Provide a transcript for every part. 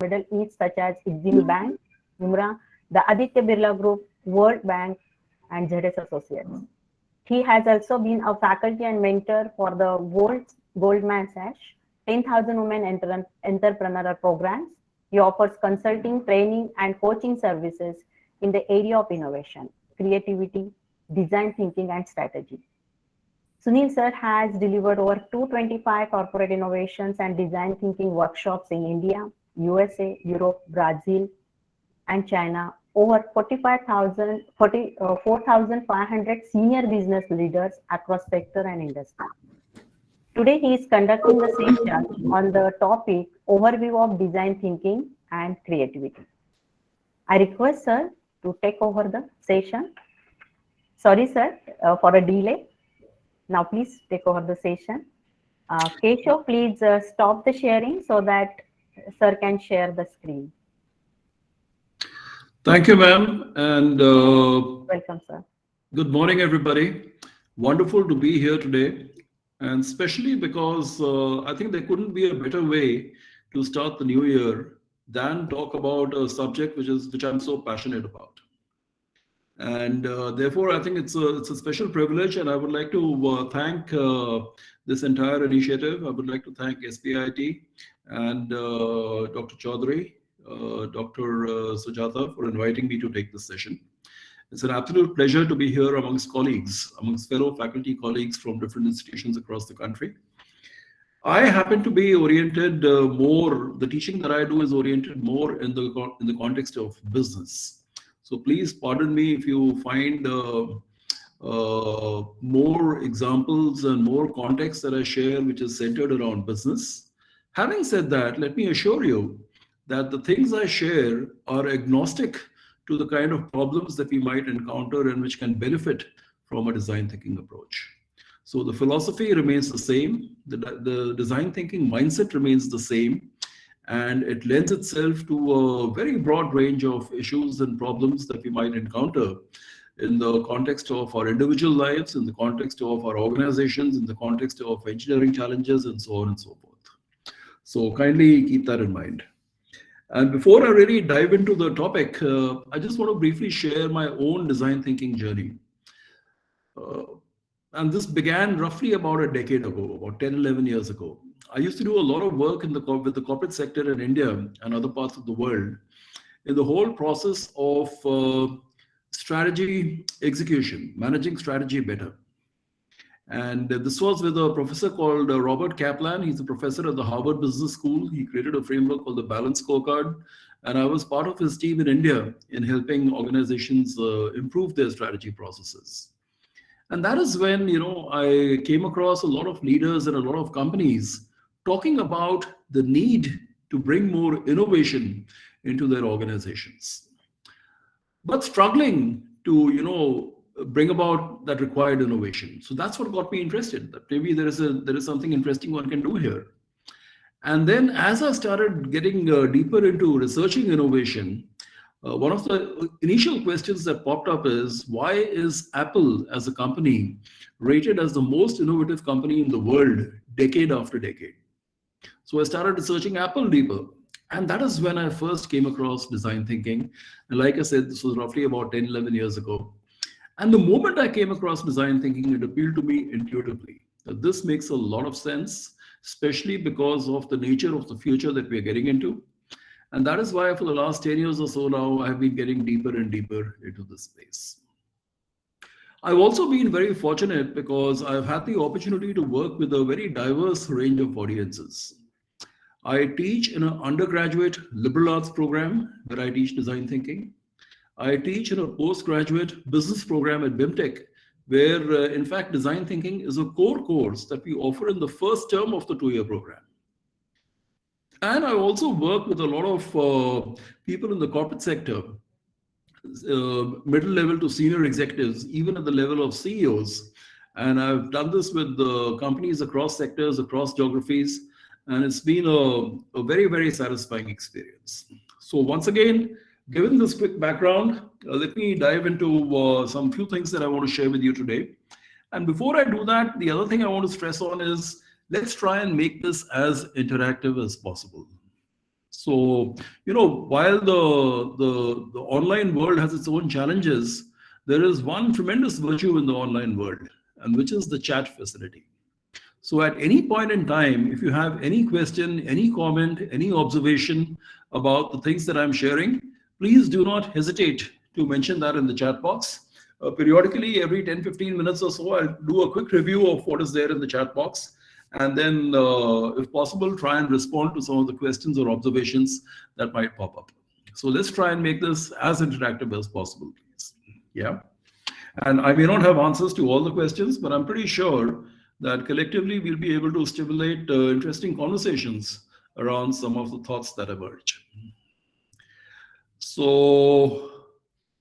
Middle East, such as Exim Bank, Umrah, the Aditya Birla Group, World Bank, and ZS Associates. He has also been a faculty and mentor for the Goldman Sachs 10,000 Women Entrepreneur Programs. He offers consulting, training, and coaching services in the area of innovation, creativity, design thinking, and strategy. Sunil sir has delivered over 225 corporate innovations and design thinking workshops in India, USA, Europe, Brazil, and China. Over 4,500 senior business leaders across sector and industry. Today, he is conducting the session on the topic Overview of Design Thinking and Creativity. I request sir to take over the session. Sorry, sir, for a delay. Now, please take over the session. Keshav, please stop the sharing so that sir can share the screen. Thank you, ma'am. And welcome, sir. Good morning, everybody. Wonderful to be here today. And especially because I think there couldn't be a better way to start the new year than talk about a subject which I'm so passionate about. And therefore, I think it's a special privilege, and I would like to thank this entire initiative. I would like to thank SPIT and Dr. Chaudhary, Dr. Sujata for inviting me to take this session. It's an absolute pleasure to be here amongst colleagues, amongst fellow faculty colleagues from different institutions across the country. I happen to be oriented more, the teaching that I do is oriented more in the context of business. So please pardon me if you find more examples and more context that I share which is centered around business. Having said that, let me assure you that the things I share are agnostic to the kind of problems that we might encounter and which can benefit from a design thinking approach. So the philosophy remains the same, the design thinking mindset remains the same, and it lends itself to a very broad range of issues and problems that we might encounter in the context of our individual lives, in the context of our organizations, in the context of engineering challenges, and so on and so forth. So kindly keep that in mind. And before I really dive into the topic, I just want to briefly share my own design thinking journey. And this began roughly about a decade ago, about 10, 11 years ago. I used to do a lot of work with the corporate sector in India and other parts of the world in the whole process of strategy execution, managing strategy better. And this was with a professor called Robert Kaplan. He's a professor at the Harvard Business School. He created a framework called the Balanced Scorecard. And I was part of his team in India in helping organizations improve their strategy processes. And that is when, I came across a lot of leaders and a lot of companies talking about the need to bring more innovation into their organizations, but struggling to, bring about that required innovation. So that's what got me interested, that maybe there is something interesting one can do here. And then as I started getting deeper into researching innovation, one of the initial questions that popped up is, why is Apple as a company rated as the most innovative company in the world decade after decade? So I started researching Apple deeper. And that is when I first came across design thinking. And like I said, this was roughly about 10, 11 years ago. And the moment I came across design thinking, it appealed to me intuitively. That this makes a lot of sense, especially because of the nature of the future that we're getting into. And that is why for the last 10 years or so now, I've been getting deeper and deeper into this space. I've also been very fortunate because I've had the opportunity to work with a very diverse range of audiences. I teach in an undergraduate liberal arts program where I teach design thinking. I teach in a postgraduate business program at BIMTech, where in fact design thinking is a core course that we offer in the first term of the 2-year program. And I also work with a lot of people in the corporate sector, middle level to senior executives, even at the level of CEOs. And I've done this with companies across sectors, across geographies, and it's been a very, very satisfying experience. So once again, given this quick background, let me dive into some few things that I want to share with you today. And before I do that, the other thing I want to stress on is, let's try and make this as interactive as possible. So, while the online world has its own challenges, there is one tremendous virtue in the online world, and which is the chat facility. So at any point in time, if you have any question, any comment, any observation about the things that I'm sharing, please do not hesitate to mention that in the chat box. Periodically, every 10-15 minutes or so, I'll do a quick review of what is there in the chat box. And then, if possible, try and respond to some of the questions or observations that might pop up. So let's try and make this as interactive as possible, please. Yeah. And I may not have answers to all the questions, but I'm pretty sure that collectively we'll be able to stimulate interesting conversations around some of the thoughts that emerge. So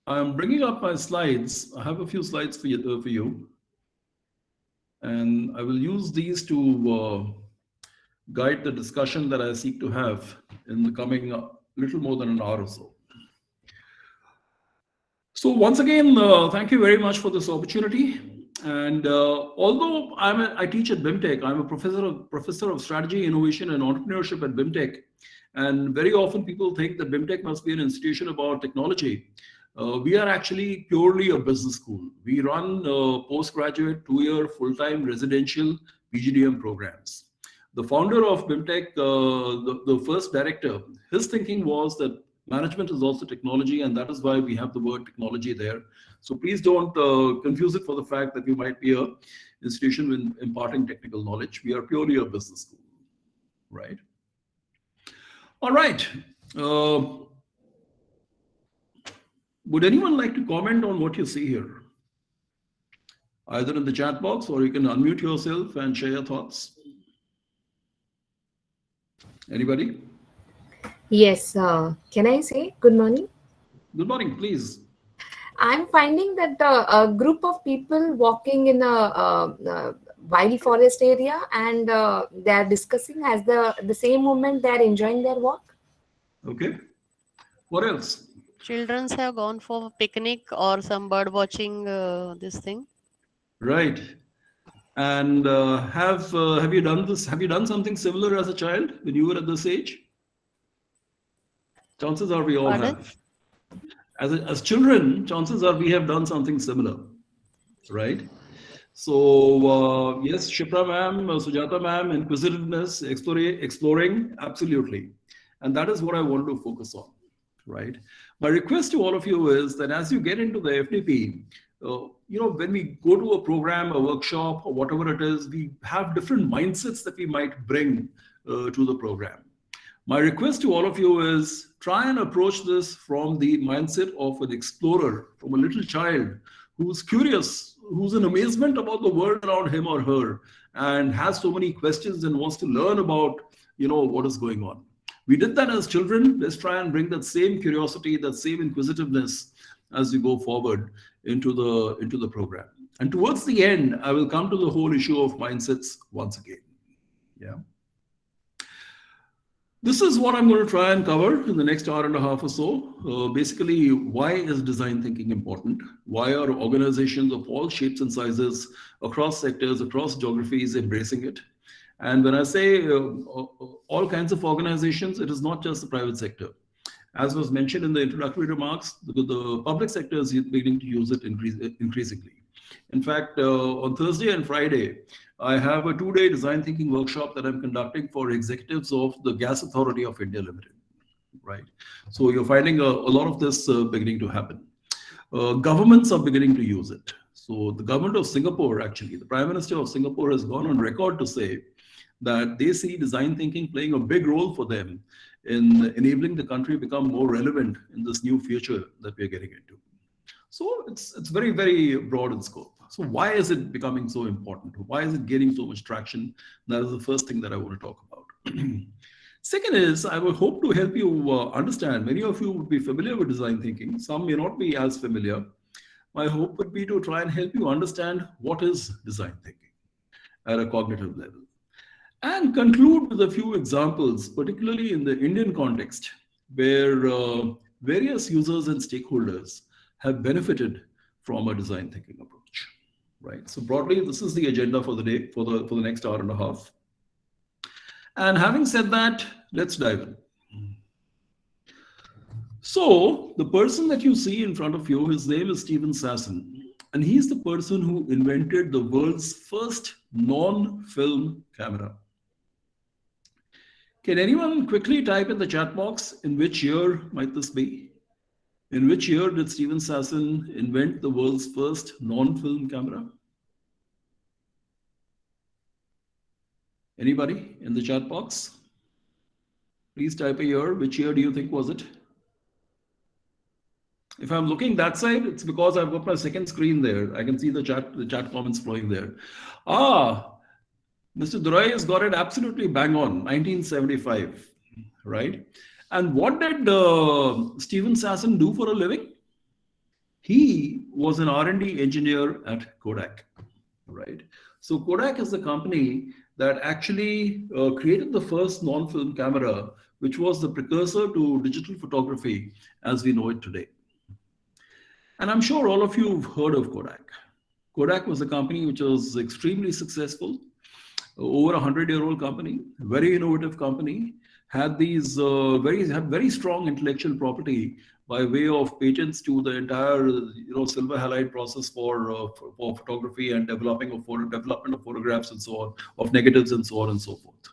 I'm bringing up my slides. I have a few slides for you. And I will use these to guide the discussion that I seek to have in the coming little more than an hour or so. So once again, thank you very much for this opportunity. And although I teach at BIMTech, I'm a professor of strategy, innovation, and entrepreneurship at BIMTech. And very often people think that BIMTech must be an institution about technology. We are actually purely a business school. We run postgraduate, 2-year, full-time residential PGDM programs. The founder of BIMTech, the first director, his thinking was that management is also technology, and that is why we have the word technology there. So please don't confuse it for the fact that we might be an institution with imparting technical knowledge. We are purely a business school, right? All right. Would anyone like to comment on what you see here? Either in the chat box, or you can unmute yourself and share your thoughts. Anybody? Yes, can I say good morning? Good morning, please. I'm finding that a group of people walking in a wild forest area, and they are discussing as the same moment they are enjoying their walk. Okay. What else? Children have gone for a picnic or some bird watching this thing. Right. And have you done this? Have you done something similar as a child when you were at this age? Chances are we all have. As children, chances are we have done something similar, right? So yes, Shipra ma'am, Sujata ma'am, inquisitiveness, exploring, absolutely. And that is what I want to focus on, right? My request to all of you is that as you get into the FDP, when we go to a program, a workshop, or whatever it is, we have different mindsets that we might bring to the program. My request to all of you is try and approach this from the mindset of an explorer, from a little child who's curious, who's in amazement about the world around him or her, and has so many questions and wants to learn about, what is going on. We did that as children. Let's try and bring that same curiosity, that same inquisitiveness as we go forward into the program. And towards the end, I will come to the whole issue of mindsets once again. Yeah. This is what I'm going to try and cover in the next hour and a half or so. Basically, why is design thinking important? Why are organizations of all shapes and sizes, across sectors, across geographies, embracing it? And when I say all kinds of organizations, it is not just the private sector. As was mentioned in the introductory remarks, the public sector is beginning to use it increasingly. In fact, on Thursday and Friday, I have a 2-day design thinking workshop that I'm conducting for executives of the Gas Authority of India Limited, right? So you're finding a lot of this beginning to happen. Governments are beginning to use it. So the government of Singapore, actually, the Prime Minister of Singapore has gone on record to say that they see design thinking playing a big role for them in enabling the country become more relevant in this new future that we're getting into. So it's very, very broad in scope. So why is it becoming so important? Why is it gaining so much traction? That is the first thing that I want to talk about. Second is, I will hope to help you understand. Many of you would be familiar with design thinking. Some may not be as familiar. My hope would be to try and help you understand what is design thinking at a cognitive level. And conclude with a few examples, particularly in the Indian context, where various users and stakeholders have benefited from a design thinking approach, right? So broadly, this is the agenda for the day, for the next hour and a half. And having said that, let's dive in. So the person that you see in front of you, his name is Stephen Sassen, and he's the person who invented the world's first non-film camera. Can anyone quickly type in the chat box in which year might this be? In which year did Stephen Sassen invent the world's first non-film camera? Anybody in the chat box? Please type a year. Which year do you think was it? If I'm looking that side, it's because I've got my second screen there. I can see the chat comments flowing there. Ah, Mr. Durai has got it absolutely bang on, 1975, right? And what did Stephen Sassen do for a living? He was an R&D engineer at Kodak, right? So Kodak is the company that actually created the first non-film camera, which was the precursor to digital photography as we know it today. And I'm sure all of you have heard of Kodak. Kodak was a company which was extremely successful, over 100-year-old company, very innovative company, had these very strong intellectual property by way of patents to the entire silver halide process for photography and development of photographs and so on, of negatives and so on and so forth.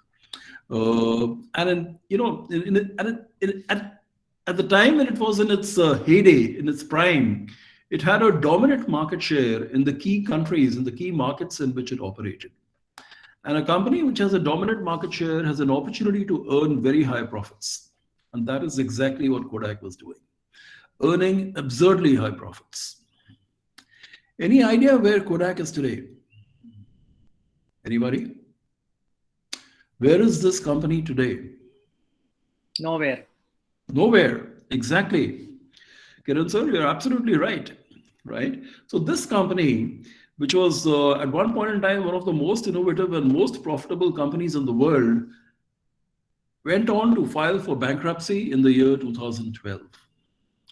At the time when it was in its heyday, in its prime, it had a dominant market share in the key countries, in the key markets in which it operated. And a company which has a dominant market share has an opportunity to earn very high profits. And that is exactly what Kodak was doing, earning absurdly high profits. Any idea where Kodak is today? Anybody? Where is this company today? Nowhere. Nowhere, exactly. Kiran sir, you're absolutely right. So this company, which was at one point in time one of the most innovative and most profitable companies in the world, went on to file for bankruptcy in the year 2012.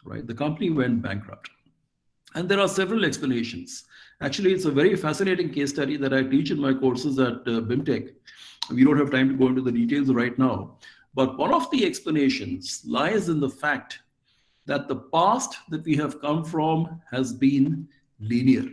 Right, the company went bankrupt, and there are several explanations. Actually, it's a very fascinating case study that I teach in my courses at BIMTech. We don't have time to go into the details right now. But one of the explanations lies in the fact that the past that we have come from has been linear.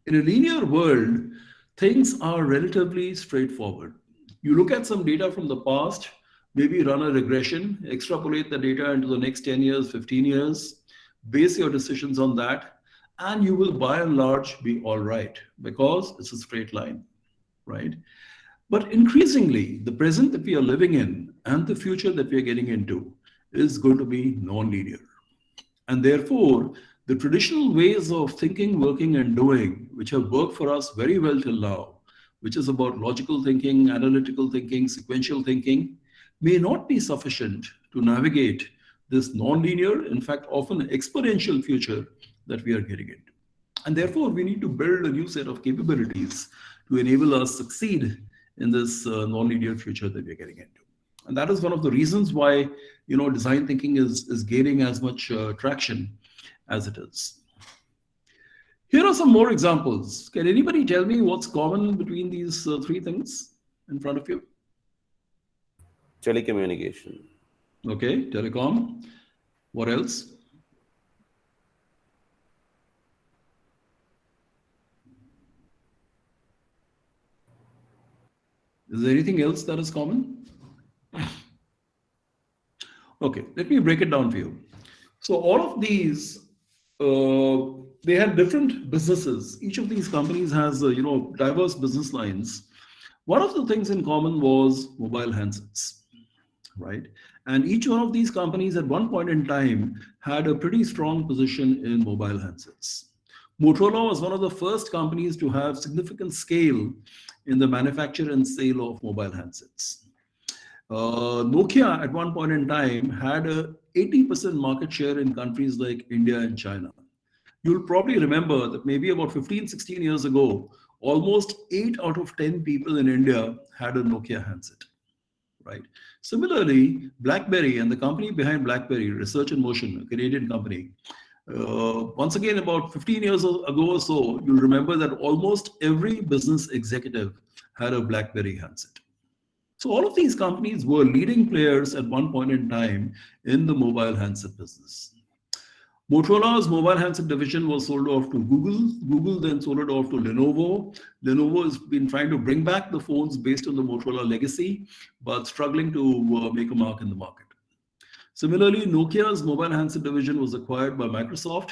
In a linear world, things are relatively straightforward. You look at some data from the past, maybe run a regression, extrapolate the data into the next 10 years, 15 years, base your decisions on that, and you will by and large be all right because it's a straight line, right? But increasingly, the present that we are living in and the future that we are getting into is going to be non-linear. And therefore, the traditional ways of thinking, working, and doing, which have worked for us very well till now, which is about logical thinking, analytical thinking, sequential thinking, may not be sufficient to navigate this non-linear, in fact, often exponential future that we are getting into. And therefore, we need to build a new set of capabilities to enable us to succeed in this non-linear future that we're getting into. And that is one of the reasons why, design thinking is gaining as much traction as it is. Here are some more examples. Can anybody tell me what's common between these three things in front of you? Telecommunication. Okay, telecom. What else? Is there anything else that is common? Okay, let me break it down for you. So all of these, they had different businesses. Each of these companies has, diverse business lines. One of the things in common was mobile handsets, right? And each one of these companies at one point in time had a pretty strong position in mobile handsets. Motorola was one of the first companies to have significant scale in the manufacture and sale of mobile handsets. Nokia at one point in time had a 80% market share in countries like India and China. You'll probably remember that maybe about 15, 16 years ago, almost 8 out of 10 people in India had a Nokia handset, right? Similarly, BlackBerry and the company behind BlackBerry, Research in Motion, a Canadian company, once again, about 15 years ago or so, you'll remember that almost every business executive had a BlackBerry handset. So all of these companies were leading players at one point in time in the mobile handset business. Motorola's mobile handset division was sold off to Google. Google then sold it off to Lenovo. Lenovo has been trying to bring back the phones based on the Motorola legacy, but struggling to make a mark in the market. Similarly, Nokia's mobile handset division was acquired by Microsoft,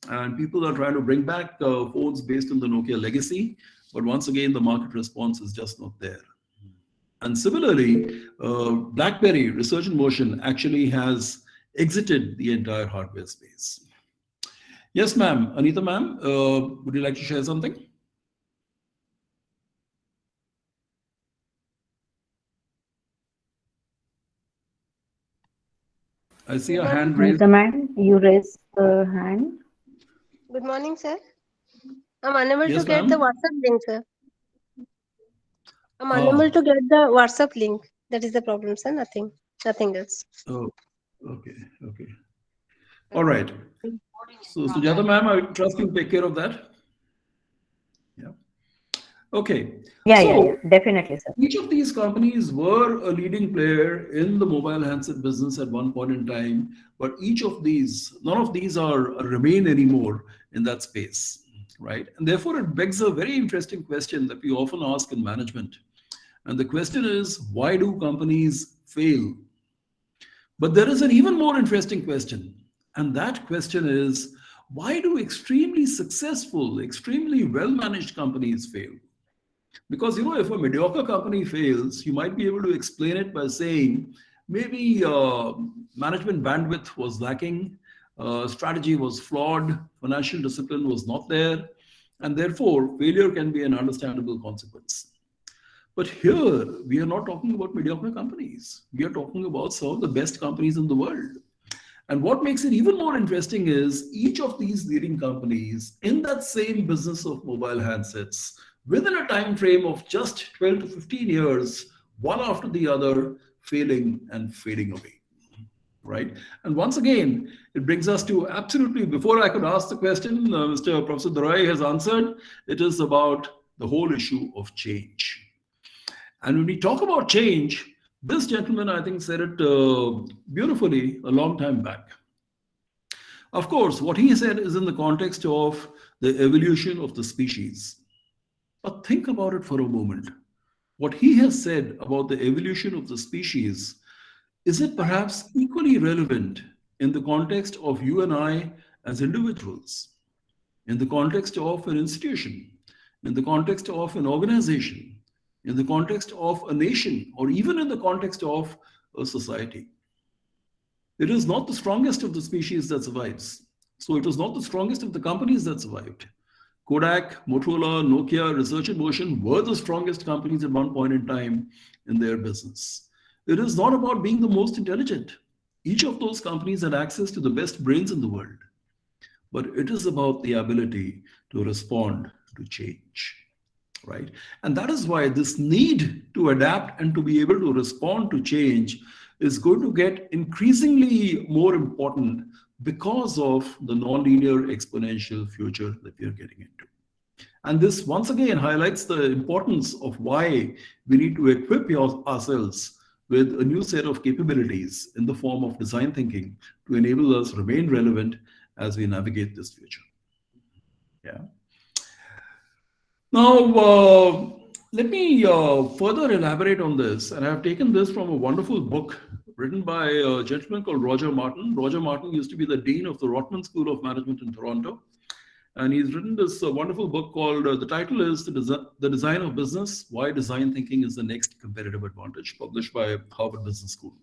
and people are trying to bring back phones based on the Nokia legacy, but once again, the market response is just not there. And similarly, BlackBerry Research in Motion actually has exited the entire hardware space. Yes, ma'am. Anita, ma'am, would you like to share something? I see a hand raised. Anita, ma'am, you raised the hand. Good morning, sir. I'm unable Yes, to get the ma'am. WhatsApp link, sir. I'm Ah. unable to get the WhatsApp link. That is the problem, sir. Nothing else. Oh, okay, okay. All right. So, Sujata, ma'am, I trust you take care of that. Yeah. Okay. Yeah, definitely, sir. Each of these companies were a leading player in the mobile handset business at one point in time, but none of these remain anymore in that space, right? And therefore, it begs a very interesting question that we often ask in management. And the question is, why do companies fail? But there is an even more interesting question. And that question is, why do extremely successful, extremely well-managed companies fail? Because, if a mediocre company fails, you might be able to explain it by saying, maybe management bandwidth was lacking, strategy was flawed, financial discipline was not there, and therefore failure can be an understandable consequence. But here, we are not talking about mediocre companies. We are talking about some of the best companies in the world. And what makes it even more interesting is each of these leading companies in that same business of mobile handsets, within a time frame of just 12 to 15 years, one after the other, failing and fading away, right? And once again, it brings us to absolutely, before I could ask the question, Mr. Professor Dorai has answered, it is about the whole issue of change. And when we talk about change, this gentleman, I think, said it beautifully a long time back. Of course, what he said is in the context of the evolution of the species. But think about it for a moment. What he has said about the evolution of the species, is it perhaps equally relevant in the context of you and I as individuals, in the context of an institution, in the context of an organization, in the context of a nation, or even in the context of a society? It is not the strongest of the species that survives. So it is not the strongest of the companies that survived. Kodak, Motorola, Nokia, Research in Motion were the strongest companies at one point in time in their business. It is not about being the most intelligent. Each of those companies had access to the best brains in the world. But it is about the ability to respond to change, right? And that is why this need to adapt and to be able to respond to change is going to get increasingly more important because of the nonlinear exponential future that we are getting into. And this once again highlights the importance of why we need to equip ourselves with a new set of capabilities in the form of design thinking to enable us remain relevant as we navigate this future. Yeah. Now, let me further elaborate on this. And I've taken this from a wonderful book written by a gentleman called Roger Martin. Roger Martin used to be the dean of the Rotman School of Management in Toronto. And he's written this wonderful book called, the title is The Design of Business, Why Design Thinking is the Next Competitive Advantage, published by Harvard Business School.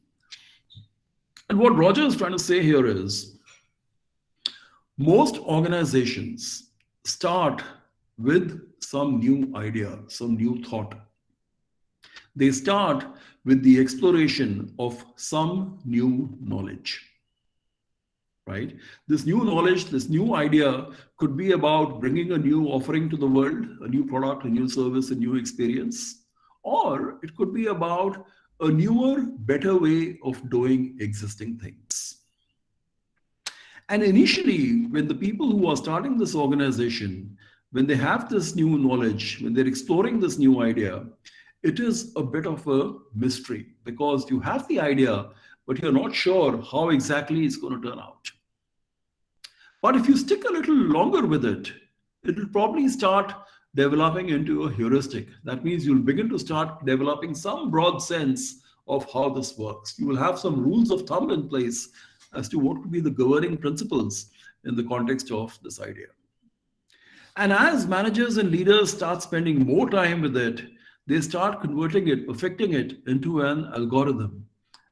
And what Roger is trying to say here is, most organizations start with some new idea, some new thought. They start with the exploration of some new knowledge, right? This new knowledge, this new idea could be about bringing a new offering to the world, a new product, a new service, a new experience, or it could be about a newer, better way of doing existing things. And initially, when the people who are starting this organization, when they have this new knowledge, when they're exploring this new idea, it is a bit of a mystery because you have the idea, but you're not sure how exactly it's going to turn out. But if you stick a little longer with it, it will probably start developing into a heuristic. That means you'll begin to start developing some broad sense of how this works. You will have some rules of thumb in place as to what would be the governing principles in the context of this idea. And as managers and leaders start spending more time with it, they start converting it, perfecting it into an algorithm,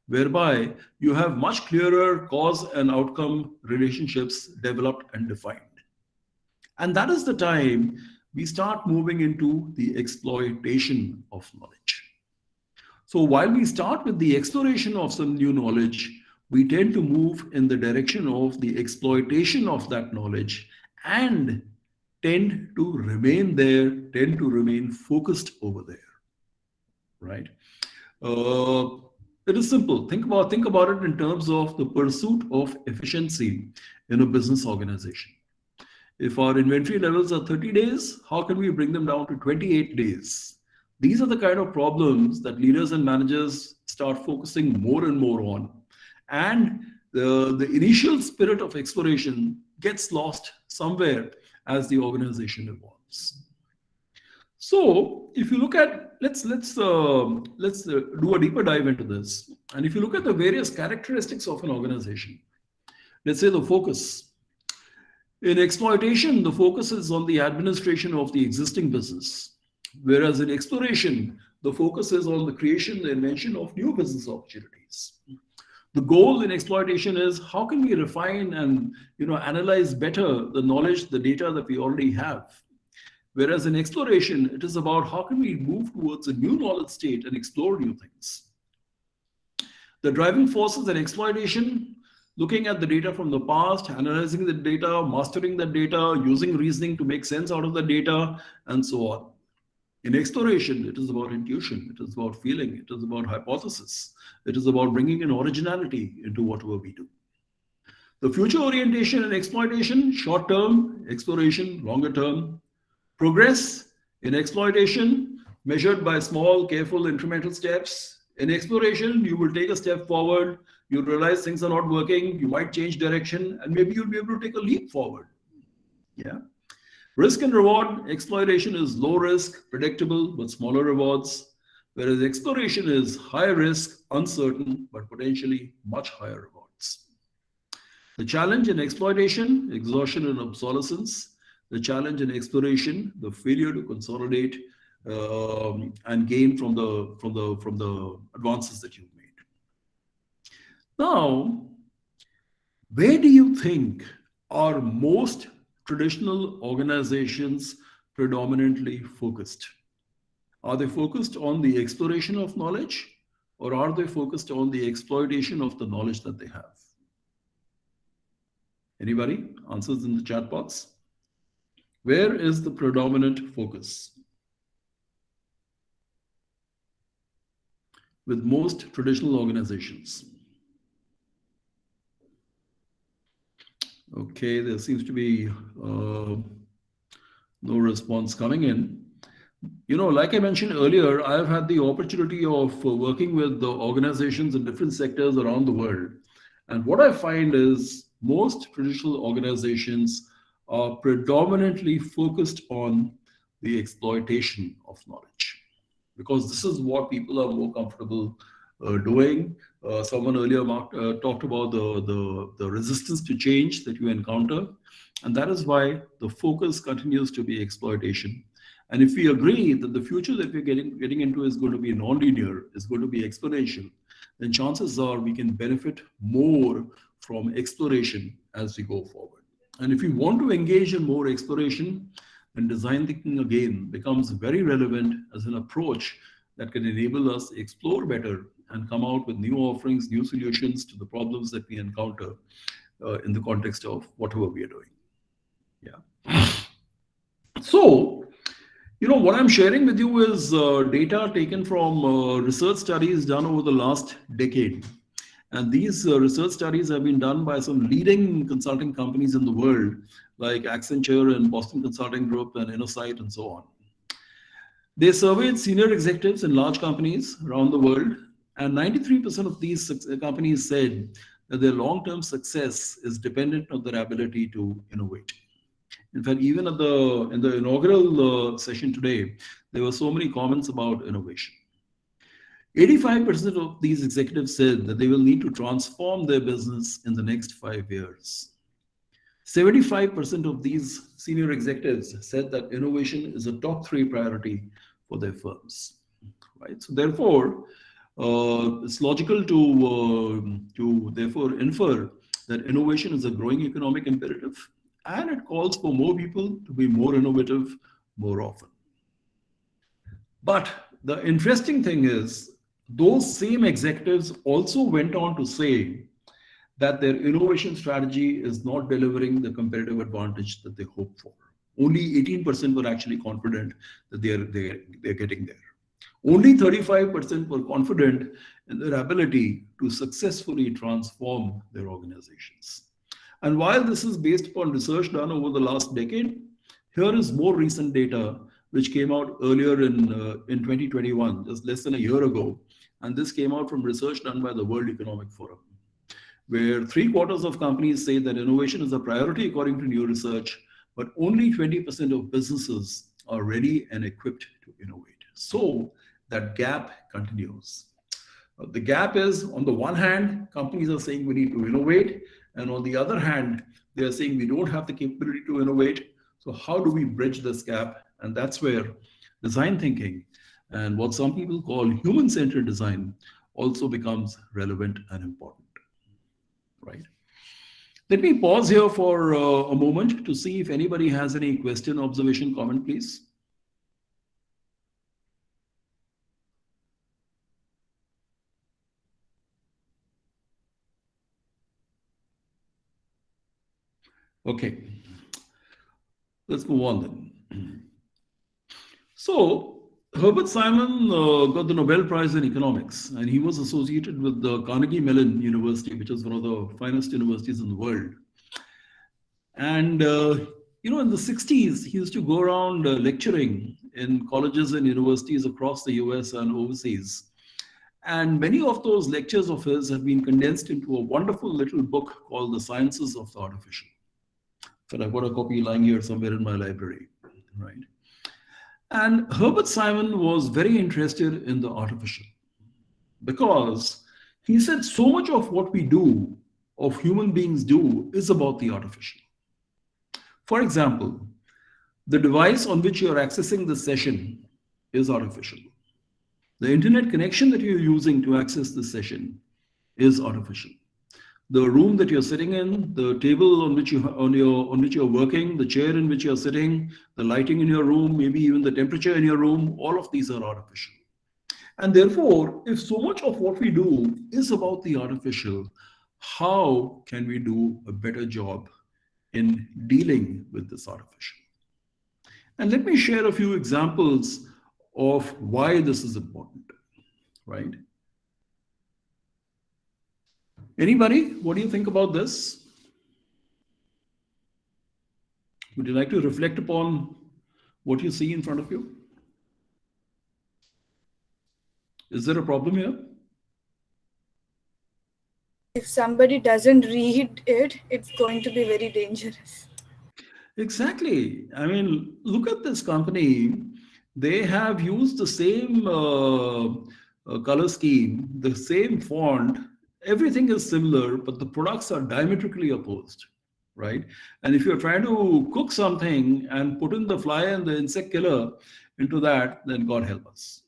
whereby you have much clearer cause and outcome relationships developed and defined. And that is the time we start moving into the exploitation of knowledge. So while we start with the exploration of some new knowledge, we tend to move in the direction of the exploitation of that knowledge and tend to remain there, tend to remain focused over there, right? It is simple. Think about it in terms of the pursuit of efficiency in a business organization. If our inventory levels are 30 days, how can we bring them down to 28 days? These are the kind of problems that leaders and managers start focusing more and more on. And the initial spirit of exploration gets lost somewhere as the organization evolves. So if you look at, let's do a deeper dive into this. And if you look at the various characteristics of an organization, let's say the focus. In exploitation, the focus is on the administration of the existing business. Whereas in exploration, the focus is on the creation, the invention of new business opportunities. The goal in exploitation is how can we refine and analyze better the knowledge, the data that we already have. Whereas in exploration, it is about how can we move towards a new knowledge state and explore new things. The driving forces in exploitation, looking at the data from the past, analyzing the data, mastering the data, using reasoning to make sense out of the data, and so on. In exploration, it is about intuition, it is about feeling, it is about hypothesis, it is about bringing in originality into whatever we do. The future orientation in exploitation, short term, exploration, longer term. Progress in exploitation, measured by small, careful, incremental steps. In exploration, you will take a step forward, you'll realize things are not working, you might change direction, and maybe you'll be able to take a leap forward. Yeah. Risk and reward, exploitation is low risk, predictable, but smaller rewards, whereas exploration is high risk, uncertain, but potentially much higher rewards. The challenge in exploitation, exhaustion and obsolescence. The challenge in exploration, the failure to consolidate and gain from the advances that you've made. Now, where do you think are most traditional organizations predominantly focused? Are they focused on the exploration of knowledge, or are they focused on the exploitation of the knowledge that they have? Anybody? Answers in the chat box. Where is the predominant focus with most traditional organizations? Okay, there seems to be no response coming in. Like I mentioned earlier, I've had the opportunity of working with the organizations in different sectors around the world. And what I find is most traditional organizations are predominantly focused on the exploitation of knowledge, because this is what people are more comfortable doing. Someone earlier talked about the resistance to change that you encounter, and that is why the focus continues to be exploitation. And if we agree that the future that we're getting into is going to be non-linear, is going to be exponential, then chances are we can benefit more from exploration as we go forward. And if you want to engage in more exploration, then design thinking again becomes very relevant as an approach that can enable us to explore better and come out with new offerings, new solutions to the problems that we encounter in the context of whatever we are doing. Yeah. So, what I'm sharing with you is data taken from research studies done over the last decade. And these research studies have been done by some leading consulting companies in the world, like Accenture and Boston Consulting Group and Innosight and so on. They surveyed senior executives in large companies around the world, and 93% of these companies said that their long-term success is dependent on their ability to innovate. In fact, even in the inaugural session today, there were so many comments about innovation. 85% of these executives said that they will need to transform their business in the next 5 years. 75% of these senior executives said that innovation is a top 3 priority for their firms. Right? So therefore, it's logical to therefore infer that innovation is a growing economic imperative, and it calls for more people to be more innovative more often. But the interesting thing is, those same executives also went on to say that their innovation strategy is not delivering the competitive advantage that they hope for. Only 18% were actually confident that they're getting there. Only 35% were confident in their ability to successfully transform their organizations. And while this is based upon research done over the last decade, here is more recent data which came out earlier in 2021, just less than a year ago. And this came out from research done by the World Economic Forum, where 3/4 of companies say that innovation is a priority according to new research, but only 20% of businesses are ready and equipped to innovate. So that gap continues. The gap is, on the one hand, companies are saying we need to innovate, and on the other hand, they are saying we don't have the capability to innovate. So how do we bridge this gap? And that's where design thinking and what some people call human-centered design also becomes relevant and important. Right? Let me pause here for a moment to see if anybody has any question, observation, comment, please. Okay, let's move on then. So Herbert Simon got the Nobel Prize in economics, and he was associated with the Carnegie Mellon University, which is one of the finest universities in the world. And in the 60s, he used to go around lecturing in colleges and universities across the US and overseas. And many of those lectures of his have been condensed into a wonderful little book called The Sciences of the Artificial. So I've got a copy lying here somewhere in my library, right? And Herbert Simon was very interested in the artificial because he said so much of what we do, of human beings do, is about the artificial. For example, the device on which you're accessing this session is artificial. The internet connection that you're using to access this session is artificial. The room that you're sitting in, the table on which you're working, the chair in which you're sitting, the lighting in your room, maybe even the temperature in your room, all of these are artificial. And therefore, if so much of what we do is about the artificial, how can we do a better job in dealing with this artificial? And let me share a few examples of why this is important, right? Anybody, what do you think about this? Would you like to reflect upon what you see in front of you? Is there a problem here? If somebody doesn't read it, it's going to be very dangerous. Exactly. I mean, look at this company. They have used the same color scheme, the same font. Everything is similar, but the products are diametrically opposed, right? And if you're trying to cook something and put in the fly and the insect killer into that, then God help us.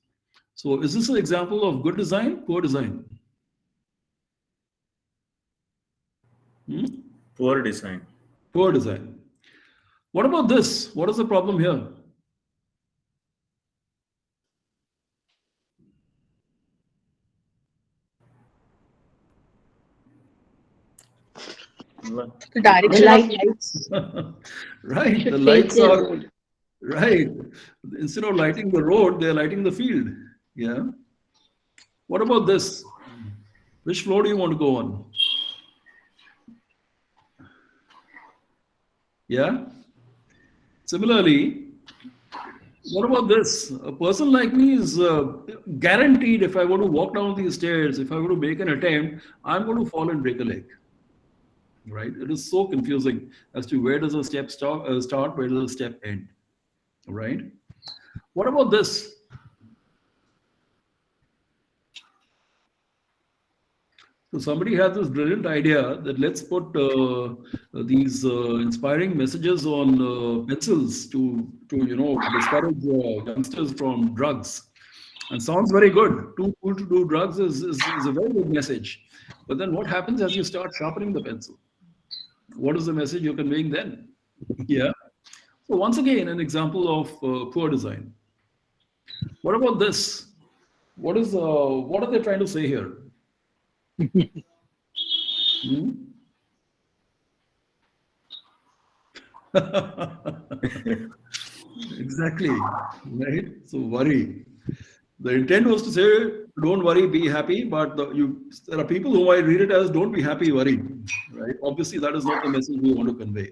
So is this an example of good design, poor design? Poor design. Poor design. What about this? What is the problem here? The direction of lights. Right, Should the face lights the are road. right. Instead of lighting the road, they're lighting the field. Yeah. What about this? Which floor do you want to go on? Yeah. Similarly, What about this? A person like me is guaranteed if I want to walk down these stairs, if I want to make an attempt, I'm going to fall and break a leg. Right? It is so confusing as to where does a step start, where does a step end. Right? What about this? So somebody has this brilliant idea that let's put these inspiring messages on pencils to discourage youngsters from drugs. And sounds very good. Too cool to do drugs is a very good message. But then what happens as you start sharpening the pencil? What is the message you're conveying then? Yeah. So once again, an example of poor design. What about this? What are they trying to say here? Exactly, right? So worry. The intent was to say, don't worry, be happy. But there are people who might read it as, don't be happy, worry. Right? Obviously, that is not the message we want to convey.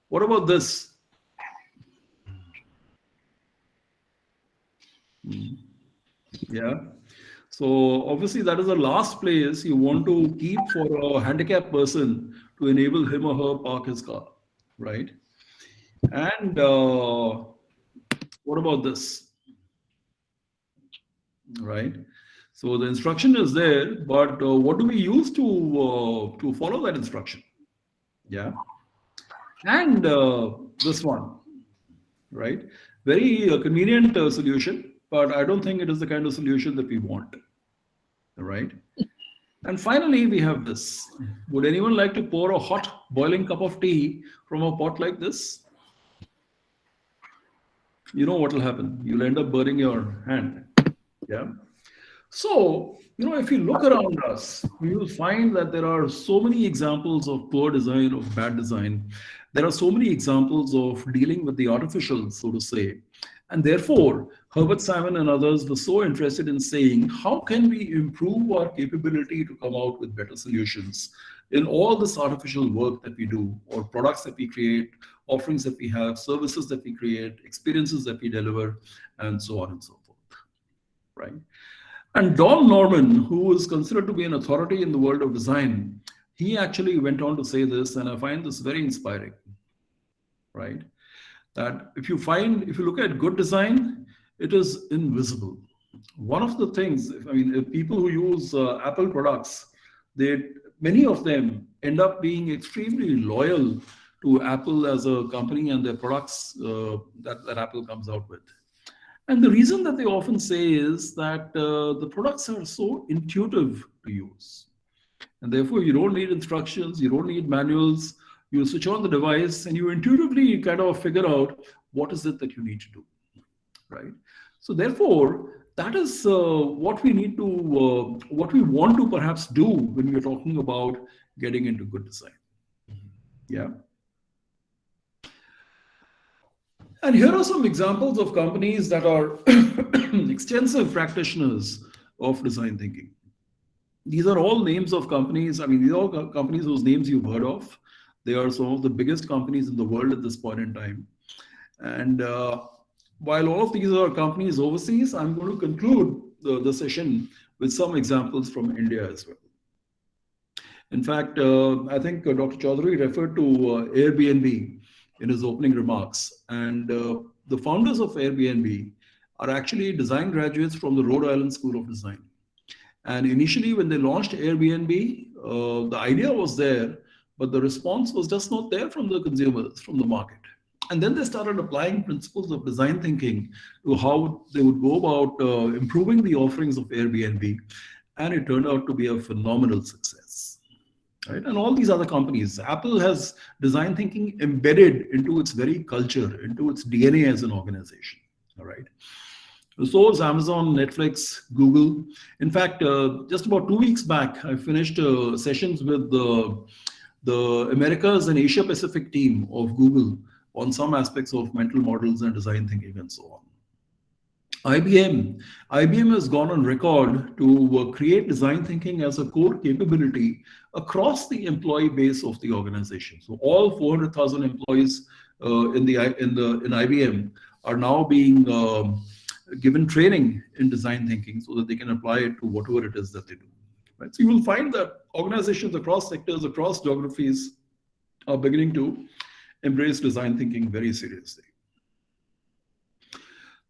What about this? Yeah. So obviously that is the last place you want to keep for a handicapped person to enable him or her park his car, right? And what about this? Right. So the instruction is there, but what do we use to follow that instruction? Yeah. And this one, right? Very convenient solution, but I don't think it is the kind of solution that we want. Right? And finally, we have this. Would anyone like to pour a hot boiling cup of tea from a pot like this? You know what will happen. You'll end up burning your hand. Yeah. So, if you look around us, we will find that there are so many examples of poor design, of bad design. There are so many examples of dealing with the artificial, so to say. And therefore, Herbert Simon and others were so interested in saying, how can we improve our capability to come out with better solutions in all this artificial work that we do, or products that we create, offerings that we have, services that we create, experiences that we deliver, and so on and so forth, right? And Don Norman, who is considered to be an authority in the world of design, he actually went on to say this, and I find this very inspiring, right? That if you look at good design, it is invisible. One of the things, people who use Apple products, many of them end up being extremely loyal to Apple as a company and their products that Apple comes out with. And the reason that they often say is that the products are so intuitive to use. And therefore, you don't need instructions, you don't need manuals. You switch on the device and you intuitively kind of figure out what is it that you need to do, right? So therefore, that is what we need to, what we want to perhaps do when we're talking about getting into good design. Yeah. And here are some examples of companies that are extensive practitioners of design thinking. These are all names of companies. These are all companies whose names you've heard of. They are some of the biggest companies in the world at this point in time. And while all of these are companies overseas, I'm going to conclude the session with some examples from India as well. In fact, I think Dr. Chaudhary referred to Airbnb in his opening remarks. And the founders of Airbnb are actually design graduates from the Rhode Island School of Design. And initially, when they launched Airbnb, the idea was there, but the response was just not there from the consumers, from the market. And then they started applying principles of design thinking to how they would go about improving the offerings of Airbnb. And it turned out to be a phenomenal success. Right? And all these other companies, Apple has design thinking embedded into its very culture, into its DNA as an organization. All right. So is Amazon, Netflix, Google. In fact, just about 2 weeks back, I finished sessions with the Americas and Asia Pacific team of Google on some aspects of mental models and design thinking and so on. IBM has gone on record to create design thinking as a core capability across the employee base of the organization. So all 400,000 employees in IBM are now being given training in design thinking so that they can apply it to whatever it is that they do. Right? So you will find that organizations across sectors, across geographies are beginning to embrace design thinking very seriously.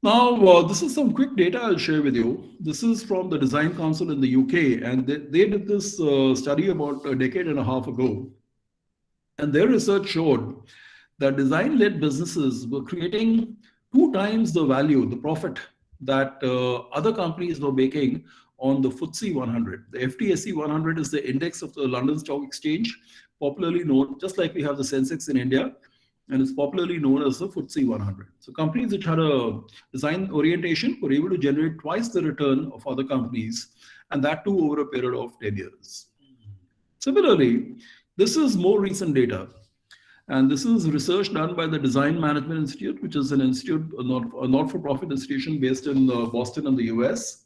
Now, this is some quick data I'll share with you. This is from the Design Council in the UK, and they did this study about a decade and a half ago. And their research showed that design-led businesses were creating 2 times the value, the profit that other companies were making on the FTSE 100. The FTSE 100 is the index of the London Stock Exchange, popularly known, just like we have the Sensex in India, and it's popularly known as the FTSE 100. So companies which had a design orientation were able to generate twice the return of other companies, and that too over a period of 10 years. Similarly, this is more recent data, and this is research done by the Design Management Institute, which is an institute, a not-for-profit institution based in Boston in the US.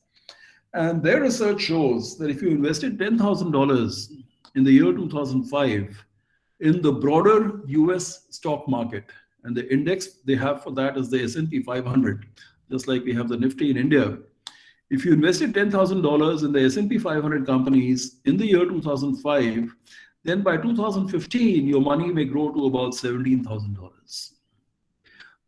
And their research shows that if you invested $10,000 in the year 2005 in the broader US stock market, and the index they have for that is the S&P 500, just like we have the Nifty in India. If you invested $10,000 in the S&P 500 companies in the year 2005, then by 2015, your money may grow to about $17,000.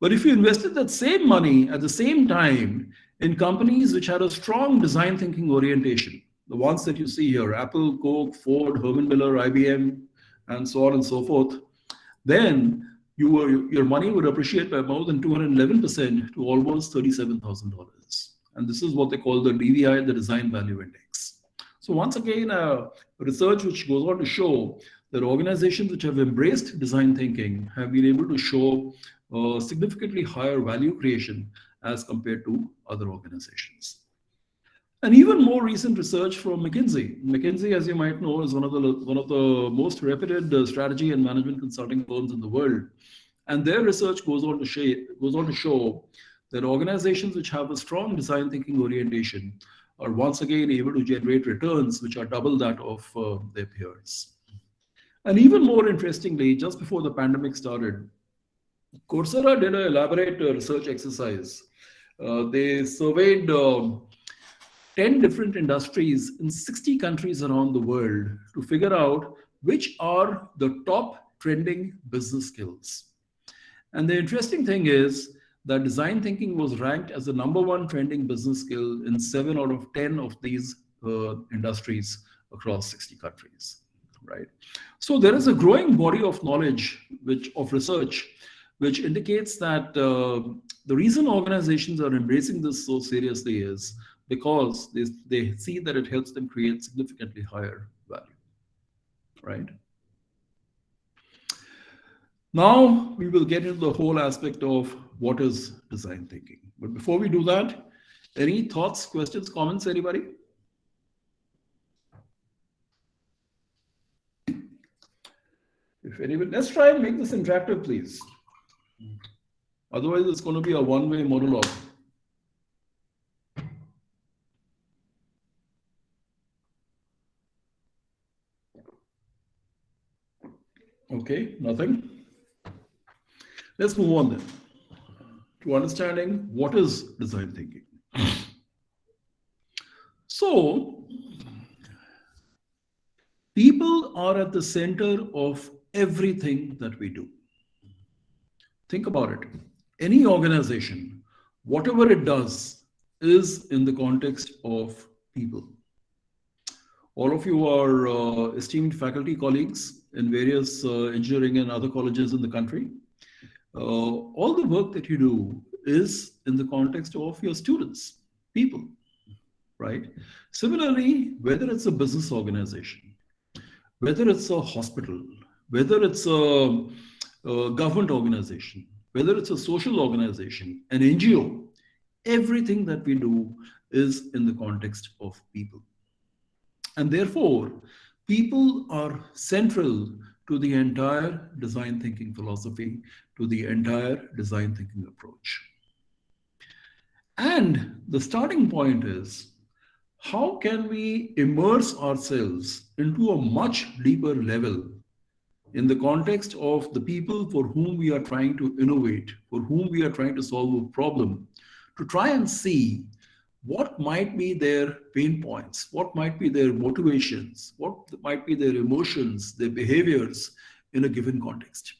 But if you invested that same money at the same time in companies which had a strong design thinking orientation, the ones that you see here, Apple, Coke, Ford, Herman Miller, IBM, and so on and so forth, then your money would appreciate by more than 211% to almost $37,000. And this is what they call the DVI, the Design Value Index. So once again, research which goes on to show that organizations which have embraced design thinking have been able to show significantly higher value creation as compared to other organizations. And even more recent research from McKinsey. McKinsey, as you might know, is one of the most reputed strategy and management consulting firms in the world. And their research goes on to show that organizations which have a strong design thinking orientation are once again able to generate returns which are double that of their peers. And even more interestingly, just before the pandemic started, Coursera did an elaborate research exercise. They surveyed 10 different industries in 60 countries around the world to figure out which are the top trending business skills. And the interesting thing is that design thinking was ranked as the #1 trending business skill in 7 out of 10 of these industries across 60 countries, right? So there is a growing body of knowledge, of research, which indicates that the reason organizations are embracing this so seriously is because they see that it helps them create significantly higher value, right? Now we will get into the whole aspect of what is design thinking. But before we do that, any thoughts, questions, comments, anybody? If anybody, let's try and make this interactive, please. Otherwise, it's going to be a one-way monologue. Okay, nothing. Let's move on then to understanding what is design thinking. So, people are at the center of everything that we do. Think about it. Any organization, whatever it does, is in the context of people. All of you are esteemed faculty colleagues in various engineering and other colleges in the country. All the work that you do is in the context of your students, people, right? Similarly, whether it's a business organization, whether it's a hospital, whether it's a government organization, whether it's a social organization, an NGO, everything that we do is in the context of people. And therefore, people are central to the entire design thinking philosophy, to the entire design thinking approach. And the starting point is, how can we immerse ourselves into a much deeper level in the context of the people for whom we are trying to innovate, for whom we are trying to solve a problem, to try and see what might be their pain points, what might be their motivations, what might be their emotions, their behaviors in a given context.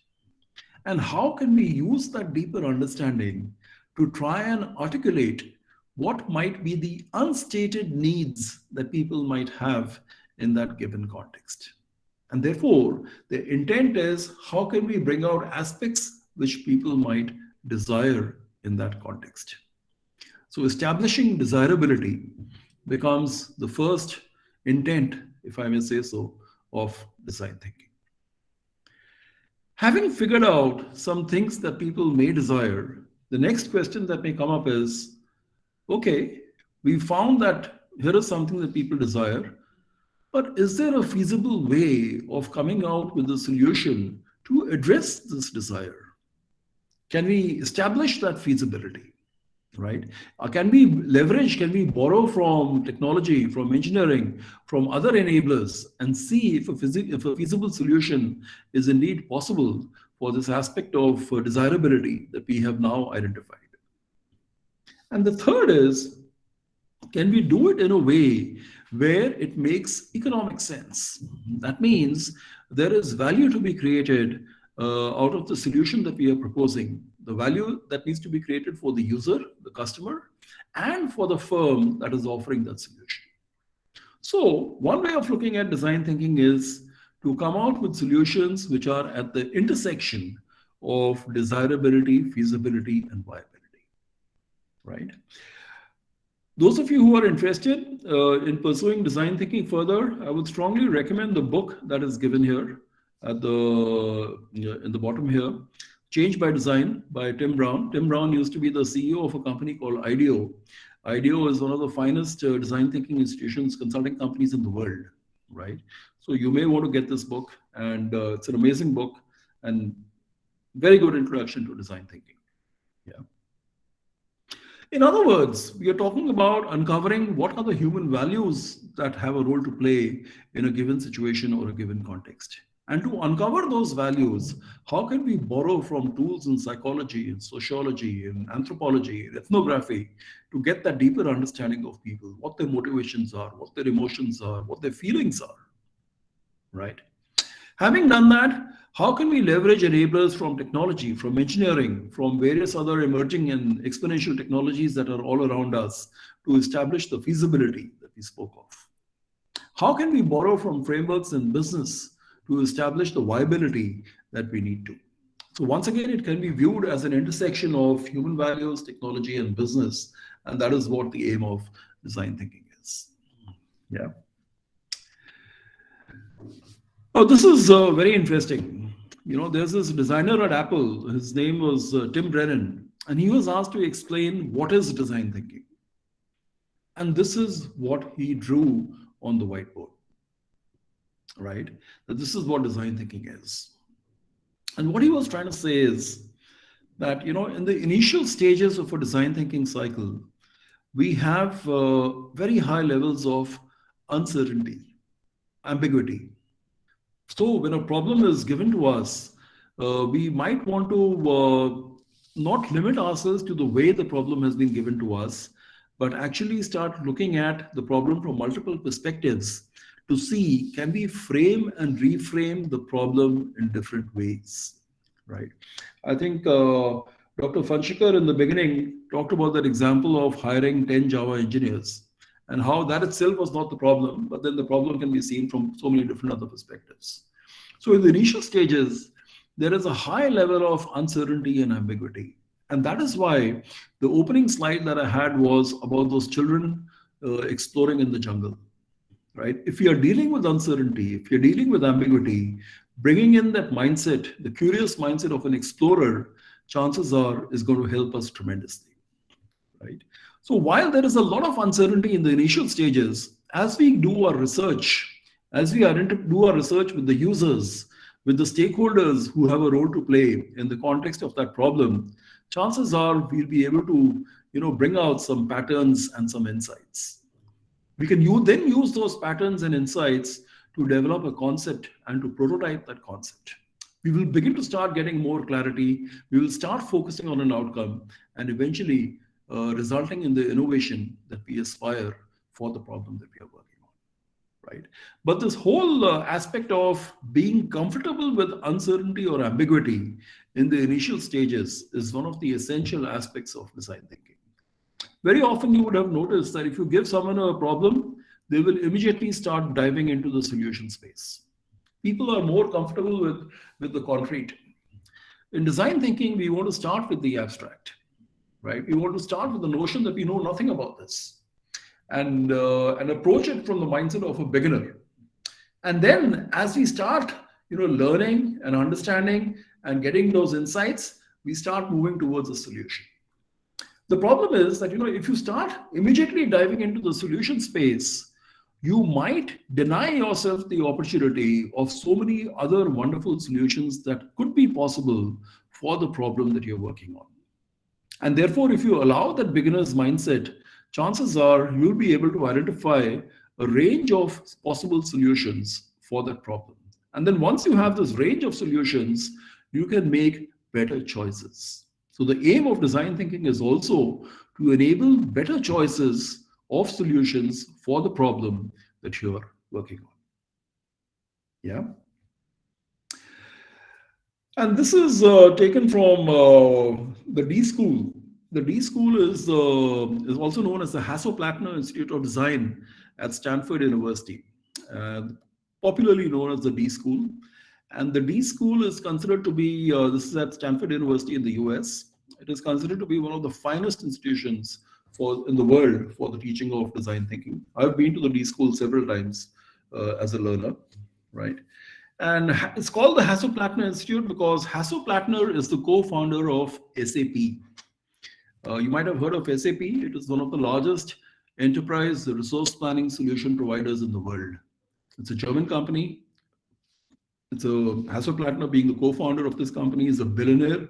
And how can we use that deeper understanding to try and articulate what might be the unstated needs that people might have in that given context. And therefore, the intent is how can we bring out aspects which people might desire in that context. So establishing desirability becomes the first intent, if I may say so, of design thinking. Having figured out some things that people may desire, the next question that may come up is, okay, we found that here is something that people desire, but is there a feasible way of coming out with a solution to address this desire? Can we establish that feasibility? Right? Can we leverage, can we borrow from technology, from engineering, from other enablers and see if a feasible solution is indeed possible for this aspect of desirability that we have now identified? And the third is, can we do it in a way where it makes economic sense? That means there is value to be created out of the solution that we are proposing. The value that needs to be created for the user, the customer, and for the firm that is offering that solution. So one way of looking at design thinking is to come out with solutions which are at the intersection of desirability, feasibility, and viability, right? Those of you who are interested in pursuing design thinking further, I would strongly recommend the book that is given here at in the bottom here, Change by Design by Tim Brown. Tim Brown used to be the CEO of a company called IDEO. IDEO is one of the finest design thinking institutions, consulting companies in the world, right? So you may want to get this book, and it's an amazing book and very good introduction to design thinking. Yeah. In other words, we are talking about uncovering what are the human values that have a role to play in a given situation or a given context. And to uncover those values, how can we borrow from tools in psychology, in sociology, in anthropology, in ethnography, to get that deeper understanding of people, what their motivations are, what their emotions are, what their feelings are, right? Having done that, how can we leverage enablers from technology, from engineering, from various other emerging and exponential technologies that are all around us to establish the feasibility that we spoke of? How can we borrow from frameworks in business to establish the viability that we need to? So once again, it can be viewed as an intersection of human values, technology, and business. And that is what the aim of design thinking is. Yeah. Oh, this is very interesting. You know, there's this designer at Apple. His name was Tim Brennan. And he was asked to explain what is design thinking. And this is what he drew on the whiteboard. Right? That this is what design thinking is. And what he was trying to say is that, you know, in the initial stages of a design thinking cycle, we have very high levels of uncertainty, ambiguity. So when a problem is given to us, we might want to not limit ourselves to the way the problem has been given to us, but actually start looking at the problem from multiple perspectives to see, can we frame and reframe the problem in different ways, right? I think Dr. Fanshikar in the beginning talked about that example of hiring 10 Java engineers and how that itself was not the problem, but then the problem can be seen from so many different other perspectives. So in the initial stages, there is a high level of uncertainty and ambiguity. And that is why the opening slide that I had was about those children exploring in the jungle. Right? If you are dealing with uncertainty, if you're dealing with ambiguity, bringing in that mindset, the curious mindset of an explorer, chances are is going to help us tremendously. Right? So while there is a lot of uncertainty in the initial stages, as we do our research, as we do our research with the users, with the stakeholders who have a role to play in the context of that problem, chances are we'll be able to, you know, bring out some patterns and some insights. We can then use those patterns and insights to develop a concept and to prototype that concept. we will begin to start getting more clarity. We will start focusing on an outcome and eventually resulting in the innovation that we aspire for the problem that we are working on, right? But this whole aspect of being comfortable with uncertainty or ambiguity in the initial stages is one of the essential aspects of design thinking. Very often you would have noticed that if you give someone a problem, they will immediately start diving into the solution space. People are more comfortable with the concrete. In design thinking, we want to start with the abstract, right? We want to start with the notion that we know nothing about this and approach it from the mindset of a beginner. And then as we start, learning and understanding and getting those insights, we start moving towards a solution. The problem is that, if you start immediately diving into the solution space, you might deny yourself the opportunity of so many other wonderful solutions that could be possible for the problem that you're working on. And therefore, if you allow that beginner's mindset, chances are you'll be able to identify a range of possible solutions for that problem. And then once you have this range of solutions, you can make better choices. So the aim of design thinking is also to enable better choices of solutions for the problem that you are working on. Yeah. And this is taken from the D School. The D School is also known as the Hasso-Plattner Institute of Design at Stanford University, popularly known as the D School. And the D School is considered to be, this is at Stanford University in the US. It is considered to be one of the finest institutions in the world for the teaching of design thinking. I've been to the D School several times as a learner, right? And it's called the Hasso-Plattner Institute because Hasso-Plattner is the co-founder of SAP. You might have heard of SAP. It is one of the largest enterprise resource planning solution providers in the world. It's a German company. Hasso-Plattner, being the co-founder of this company, is a billionaire.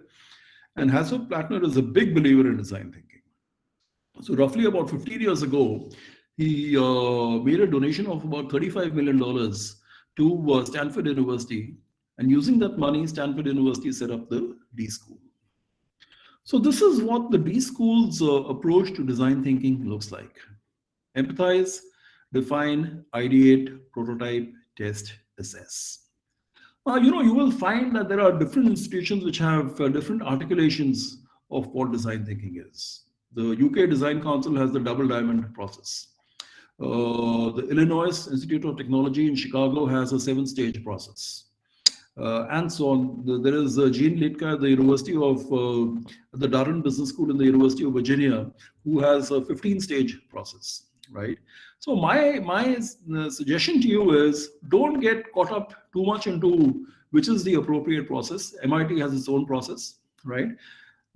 And Hasso-Plattner is a big believer in design thinking. So roughly about 15 years ago, he made a donation of about $35 million to Stanford University. And using that money, Stanford University set up the D School. So this is what the D School's approach to design thinking looks like. Empathize, define, ideate, prototype, test, assess. You will find that there are different institutions which have different articulations of what design thinking is. The UK Design Council has the double diamond process. The Illinois Institute of Technology in Chicago has a 7-stage process. And so on. There is Jean Litka at the University of the Durham Business School in the University of Virginia, who has a 15-stage process, right? So my suggestion to you is don't get caught up too much into which is the appropriate process. MIT has its own process, right?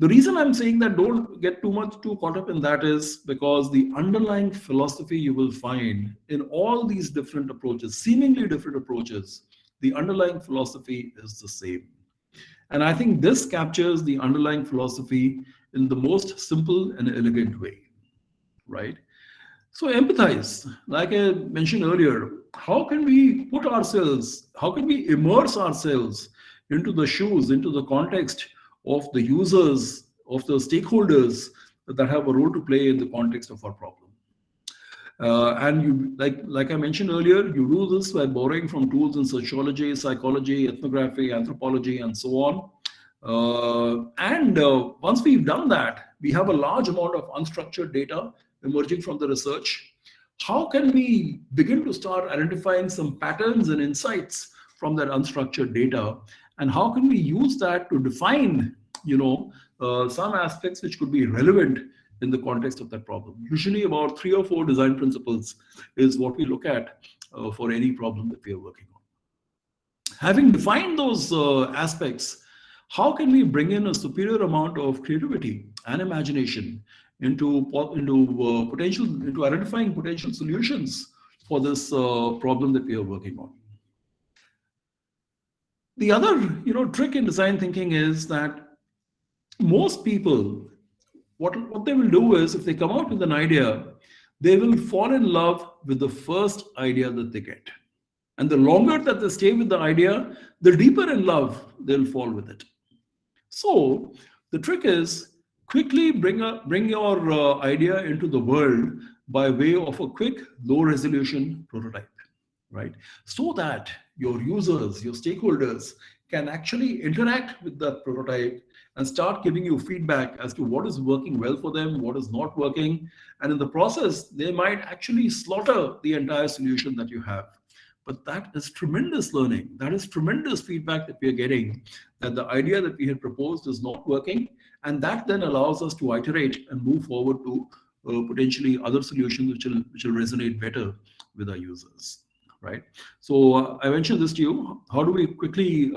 The reason I'm saying that don't get too caught up in that is because the underlying philosophy you will find in all these different approaches, seemingly different approaches, the underlying philosophy is the same. And I think this captures the underlying philosophy in the most simple and elegant way, right? So empathize, like I mentioned earlier, how can we immerse ourselves into the shoes, into the context of the users, of the stakeholders that have a role to play in the context of our problem. And you, like I mentioned earlier, you do this by borrowing from tools in sociology, psychology, ethnography, anthropology, and so on. Once we've done that, we have a large amount of unstructured data emerging from the research. How can we begin to start identifying some patterns and insights from that unstructured data? And how can we use that to define, some aspects which could be relevant in the context of that problem? Usually about 3 or 4 design principles is what we look at for any problem that we are working on. Having defined those aspects, how can we bring in a superior amount of creativity and imagination into identifying potential solutions for this problem that we are working on? The other, trick in design thinking is that most people, what they will do is, if they come out with an idea, they will fall in love with the first idea that they get. And the longer that they stay with the idea, the deeper in love they'll fall with it. So the trick is quickly bring your idea into the world by way of a quick, low resolution prototype, right? So that your users, your stakeholders can actually interact with that prototype and start giving you feedback as to what is working well for them, what is not working. And in the process, they might actually slaughter the entire solution that you have. But that is tremendous learning. That is tremendous feedback that we are getting, that the idea that we had proposed is not working. And that then allows us to iterate and move forward to potentially other solutions which will resonate better with our users, right? So I mentioned this to you. How do we quickly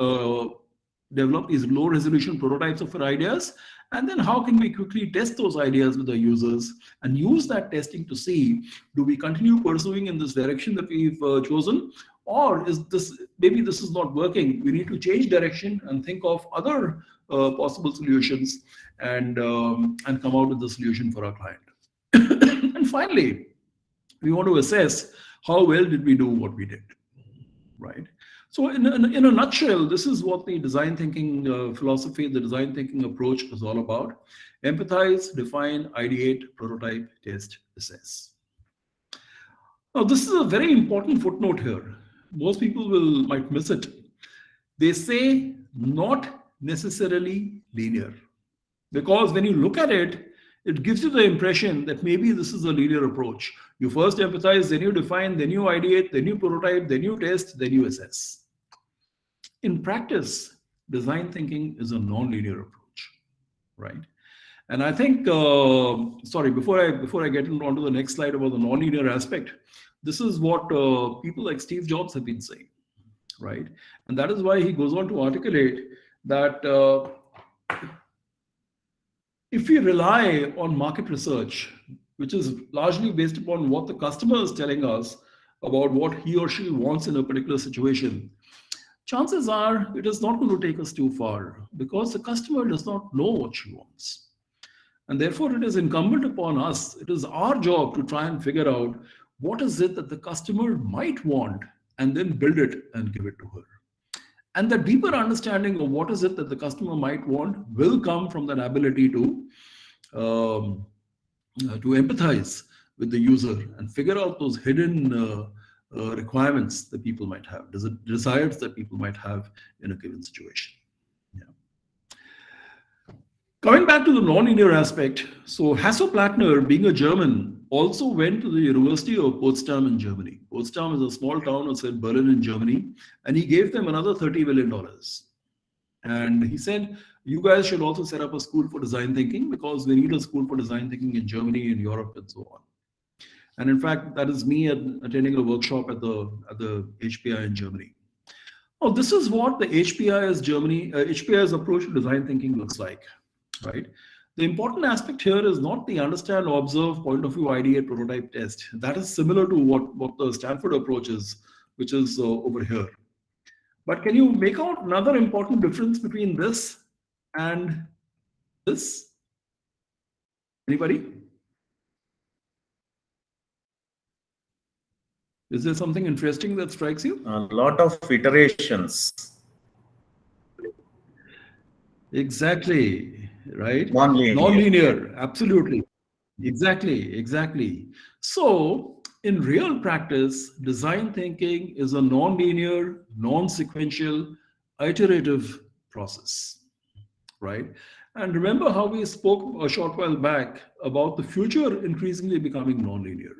develop these low resolution prototypes of our ideas? And then how can we quickly test those ideas with our users and use that testing to see, do we continue pursuing in this direction that we've chosen? Or is this, maybe this is not working. We need to change direction and think of other possible solutions and come out with the solution for our client. And finally, we want to assess how well did we do what we did, right? So in a nutshell, this is what the design thinking philosophy, the design thinking approach is all about. Empathize, define, ideate, prototype, test, assess. Now, this is a very important footnote here. Most people might miss it. They say not necessarily linear, because when you look at it, it gives you the impression that maybe this is a linear approach. You first empathize, then you define, then you ideate, then you prototype, then you test, then you assess. In practice, design thinking is a non-linear approach, right? And I think, sorry, before I get onto the next slide about the non-linear aspect, this is what people like Steve Jobs have been saying, right? And that is why he goes on to articulate that if we rely on market research, which is largely based upon what the customer is telling us about what he or she wants in a particular situation, chances are it is not going to take us too far, because the customer does not know what she wants. And therefore, it is incumbent upon us, it is our job to try and figure out what is it that the customer might want, and then build it and give it to her. And the deeper understanding of what is it that the customer might want will come from that ability to empathize with the user and figure out those hidden requirements that people might have, desires that people might have in a given situation. Yeah. Coming back to the non-linear aspect, so Hasso-Plattner, being a German, also went to the University of Potsdam in Germany. Potsdam is a small town outside Berlin in Germany, and he gave them another $30 million. And he said, you guys should also set up a school for design thinking, because we need a school for design thinking in Germany, in Europe, and so on. And in fact, that is me attending a workshop at the HPI in Germany. Oh, this is what the HPI's approach to design thinking looks like, right? The important aspect here is not the understand, observe, point of view, ideate, prototype, test. That is similar to what the Stanford approach is, which is over here. But can you make out another important difference between this and this? Anybody? Is there something interesting that strikes you? A lot of iterations. Exactly, right? Non-linear. Non-linear, absolutely. Exactly. So in real practice, design thinking is a non-linear, non-sequential, iterative process, right? And remember how we spoke a short while back about the future increasingly becoming non-linear.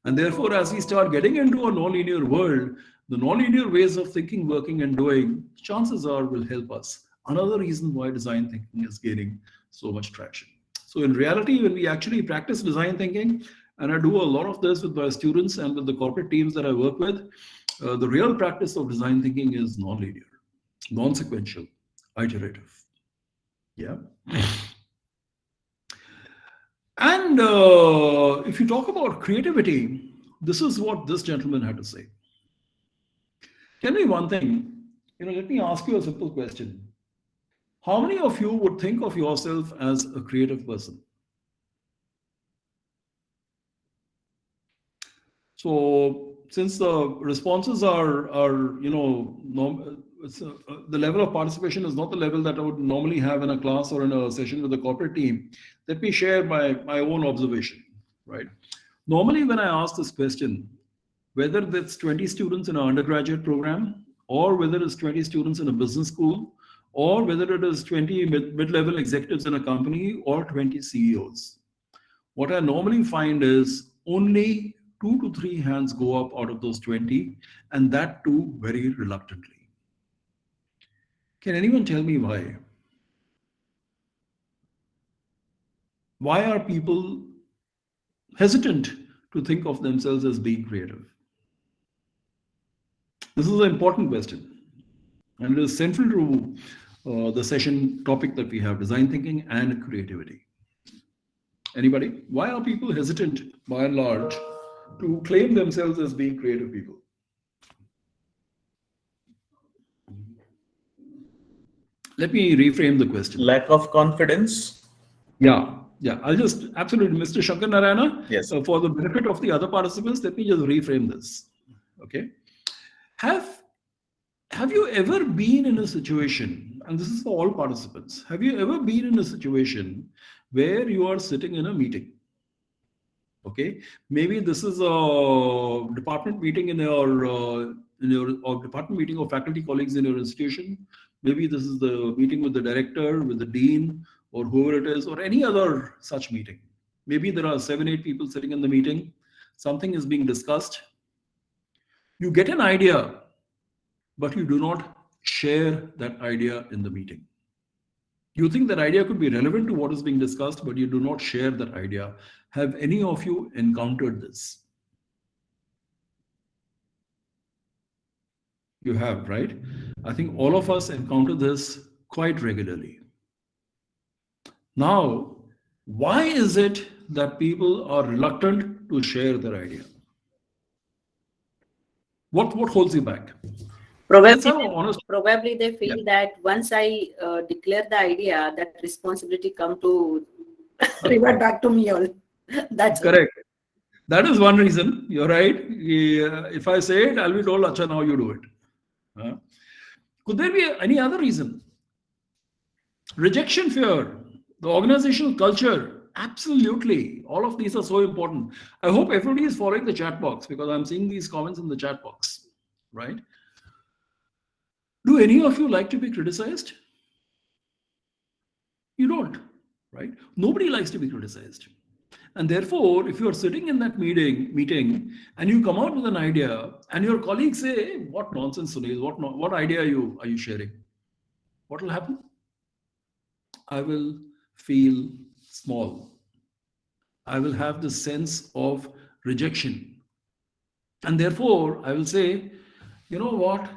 And therefore, as we start getting into a non-linear world, the non-linear ways of thinking, working, and doing, chances are will help us. Another reason why design thinking is gaining so much traction. So in reality, when we actually practice design thinking, and I do a lot of this with my students and with the corporate teams that I work with, the real practice of design thinking is non-linear, non-sequential, iterative. Yeah. And if you talk about creativity, this is what this gentleman had to say. Tell me one thing, let me ask you a simple question. How many of you would think of yourself as a creative person? So since the responses are the level of participation is not the level that I would normally have in a class or in a session with the corporate team, let me share my own observation, right? Normally, when I ask this question, whether that's 20 students in an undergraduate program, or whether it's 20 students in a business school, or whether it is 20 mid-level executives in a company, or 20 CEOs, what I normally find is only 2 to 3 hands go up out of those 20, and that too very reluctantly. Can anyone tell me why? Why are people hesitant to think of themselves as being creative? This is an important question, and it is central to the session topic that we have, design thinking and creativity. Anybody? Why are people hesitant, by and large, to claim themselves as being creative people? Let me reframe the question. Lack of confidence. Yeah. I'll just absolutely, Mr. Shankar Narayana. Yes. For the benefit of the other participants, let me just reframe this. Okay. Have you ever been in a situation, and this is for all participants, have you ever been in a situation where you are sitting in a meeting? Okay, maybe this is a department meeting in your or department meeting of faculty colleagues in your institution. Maybe this is the meeting with the director, with the dean, or whoever it is, or any other such meeting. Maybe there are 7-8 people sitting in the meeting. Something is being discussed. You get an idea, but you do not share that idea in the meeting. You think that idea could be relevant to what is being discussed, but you do not share that idea. Have any of you encountered this? You have, right? I think all of us encounter this quite regularly. Now, why is it that people are reluctant to share their idea? What holds you back? Probably they feel that once I declare the idea, that responsibility come to revert back to me all. That's correct. That is one reason. You're right. If I say it, I'll be told, "Acha, now you do it." Could there be any other reason? Rejection fear, the organizational culture, absolutely. All of these are so important. I hope everybody is following the chat box, because I'm seeing these comments in the chat box, right? Do any of you like to be criticized? You don't, right? Nobody likes to be criticized. And therefore, if you're sitting in that meeting and you come out with an idea and your colleagues say, "What nonsense, Sunil, what idea are you sharing?" What will happen? I will feel small. I will have this sense of rejection. And therefore, I will say, you know what?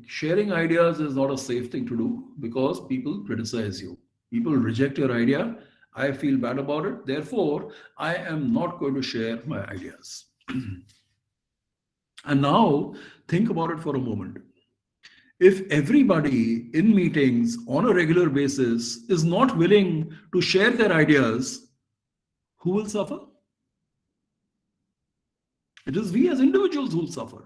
Sharing ideas is not a safe thing to do, because people criticize you. People reject your idea. I feel bad about it. Therefore, I am not going to share my ideas. And now think about it for a moment. If everybody in meetings on a regular basis is not willing to share their ideas, who will suffer? It is we as individuals who will suffer.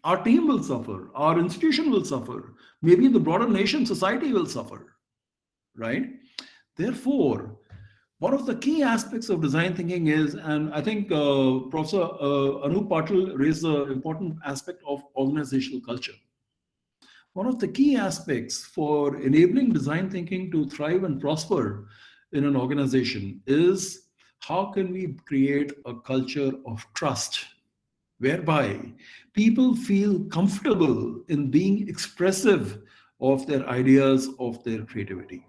Our team will suffer. Our institution will suffer. Maybe the broader nation, society will suffer, right? Therefore, one of the key aspects of design thinking is, and I think Professor Anup Patil raised the important aspect of organizational culture. One of the key aspects for enabling design thinking to thrive and prosper in an organization is, how can we create a culture of trust, whereby people feel comfortable in being expressive of their ideas, of their creativity.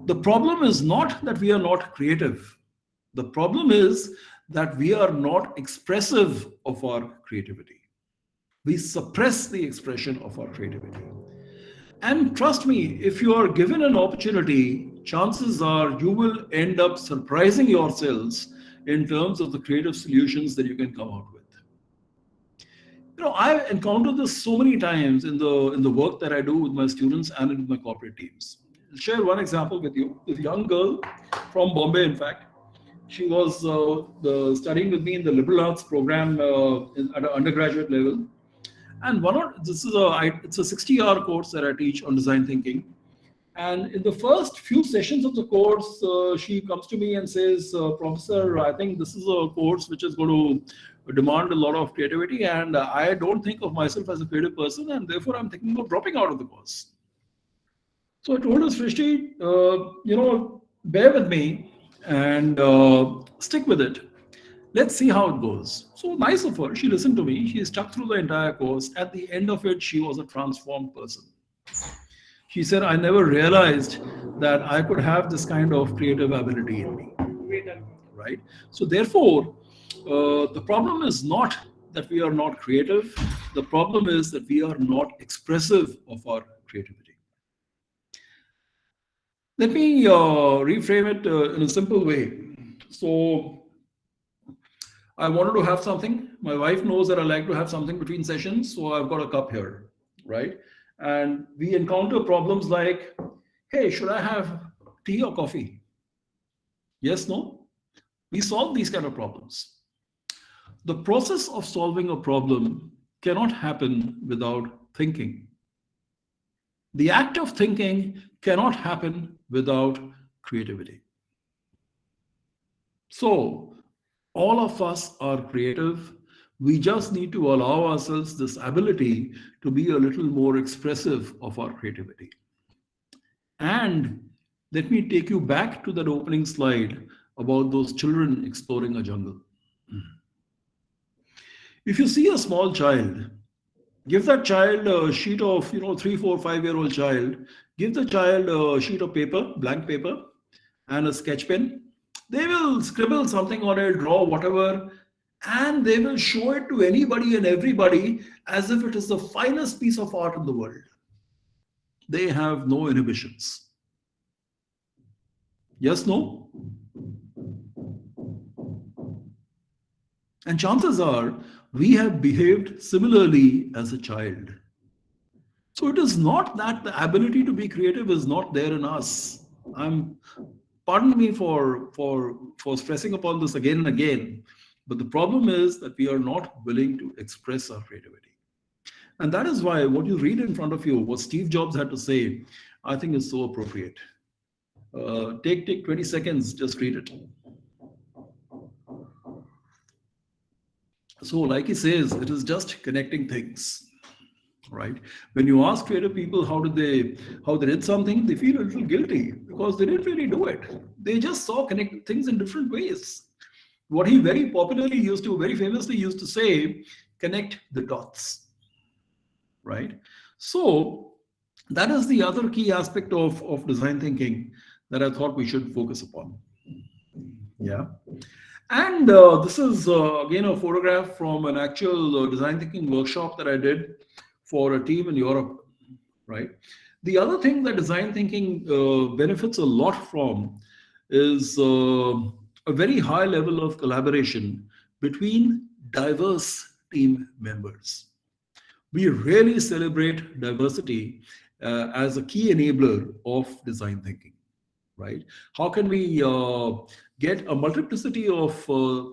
The problem is not that we are not creative. The problem is that we are not expressive of our creativity. We suppress the expression of our creativity. And trust me, if you are given an opportunity, chances are you will end up surprising yourselves in terms of the creative solutions that you can come out with. You know, I've encountered this so many times in the work that I do with my students and with my corporate teams. I'll share one example with you. This young girl from Bombay, in fact, She was studying with me in the liberal arts program at an undergraduate level. And it's a 60-hour course that I teach on design thinking. And in the first few sessions of the course, she comes to me and says, Professor, I think this is a course which is going to demand a lot of creativity, and I don't think of myself as a creative person, and therefore I'm thinking of dropping out of the course. So I told her, Srishti, bear with me and stick with it. Let's see how it goes. So nice of her. She listened to me. She stuck through the entire course. At the end of it, she was a transformed person. She said, I never realized that I could have this kind of creative ability in me. Right? So therefore, the problem is not that we are not creative. The problem is that we are not expressive of our creativity. Let me reframe it in a simple way. So I wanted to have something. My wife knows that I like to have something between sessions, so I've got a cup here, right? And we encounter problems like, hey, should I have tea or coffee? Yes, no? We solve these kind of problems. The process of solving a problem cannot happen without thinking. The act of thinking cannot happen without creativity. So, all of us are creative. We just need to allow ourselves this ability to be a little more expressive of our creativity. And let me take you back to that opening slide about those children exploring a jungle. If you see a small child, give that child a sheet of, 3, 4, 5-year-old child, give the child a sheet of paper, blank paper, and a sketch pen. They will scribble something on it, draw whatever, and they will show it to anybody and everybody as if it is the finest piece of art in the world. They have no inhibitions. Yes, no? And chances are we have behaved similarly as a child. So it is not that the ability to be creative is not there in us. Pardon me for stressing upon this again and again, but the problem is that we are not willing to express our creativity. And that is why what you read in front of you, what Steve Jobs had to say, I think is so appropriate. Take 20 seconds, just read it. So like he says, it is just connecting things. Right? When you ask creative people how they did something, they feel a little guilty because they didn't really do it. They just saw connect things in different ways. What he very famously used to say, connect the dots. Right? So that is the other key aspect of design thinking that I thought we should focus upon. Yeah. And this is again a photograph from an actual design thinking workshop that I did for a team in Europe, right? The other thing that design thinking benefits a lot from is a very high level of collaboration between diverse team members. We really celebrate diversity as a key enabler of design thinking, right? How can we get a multiplicity of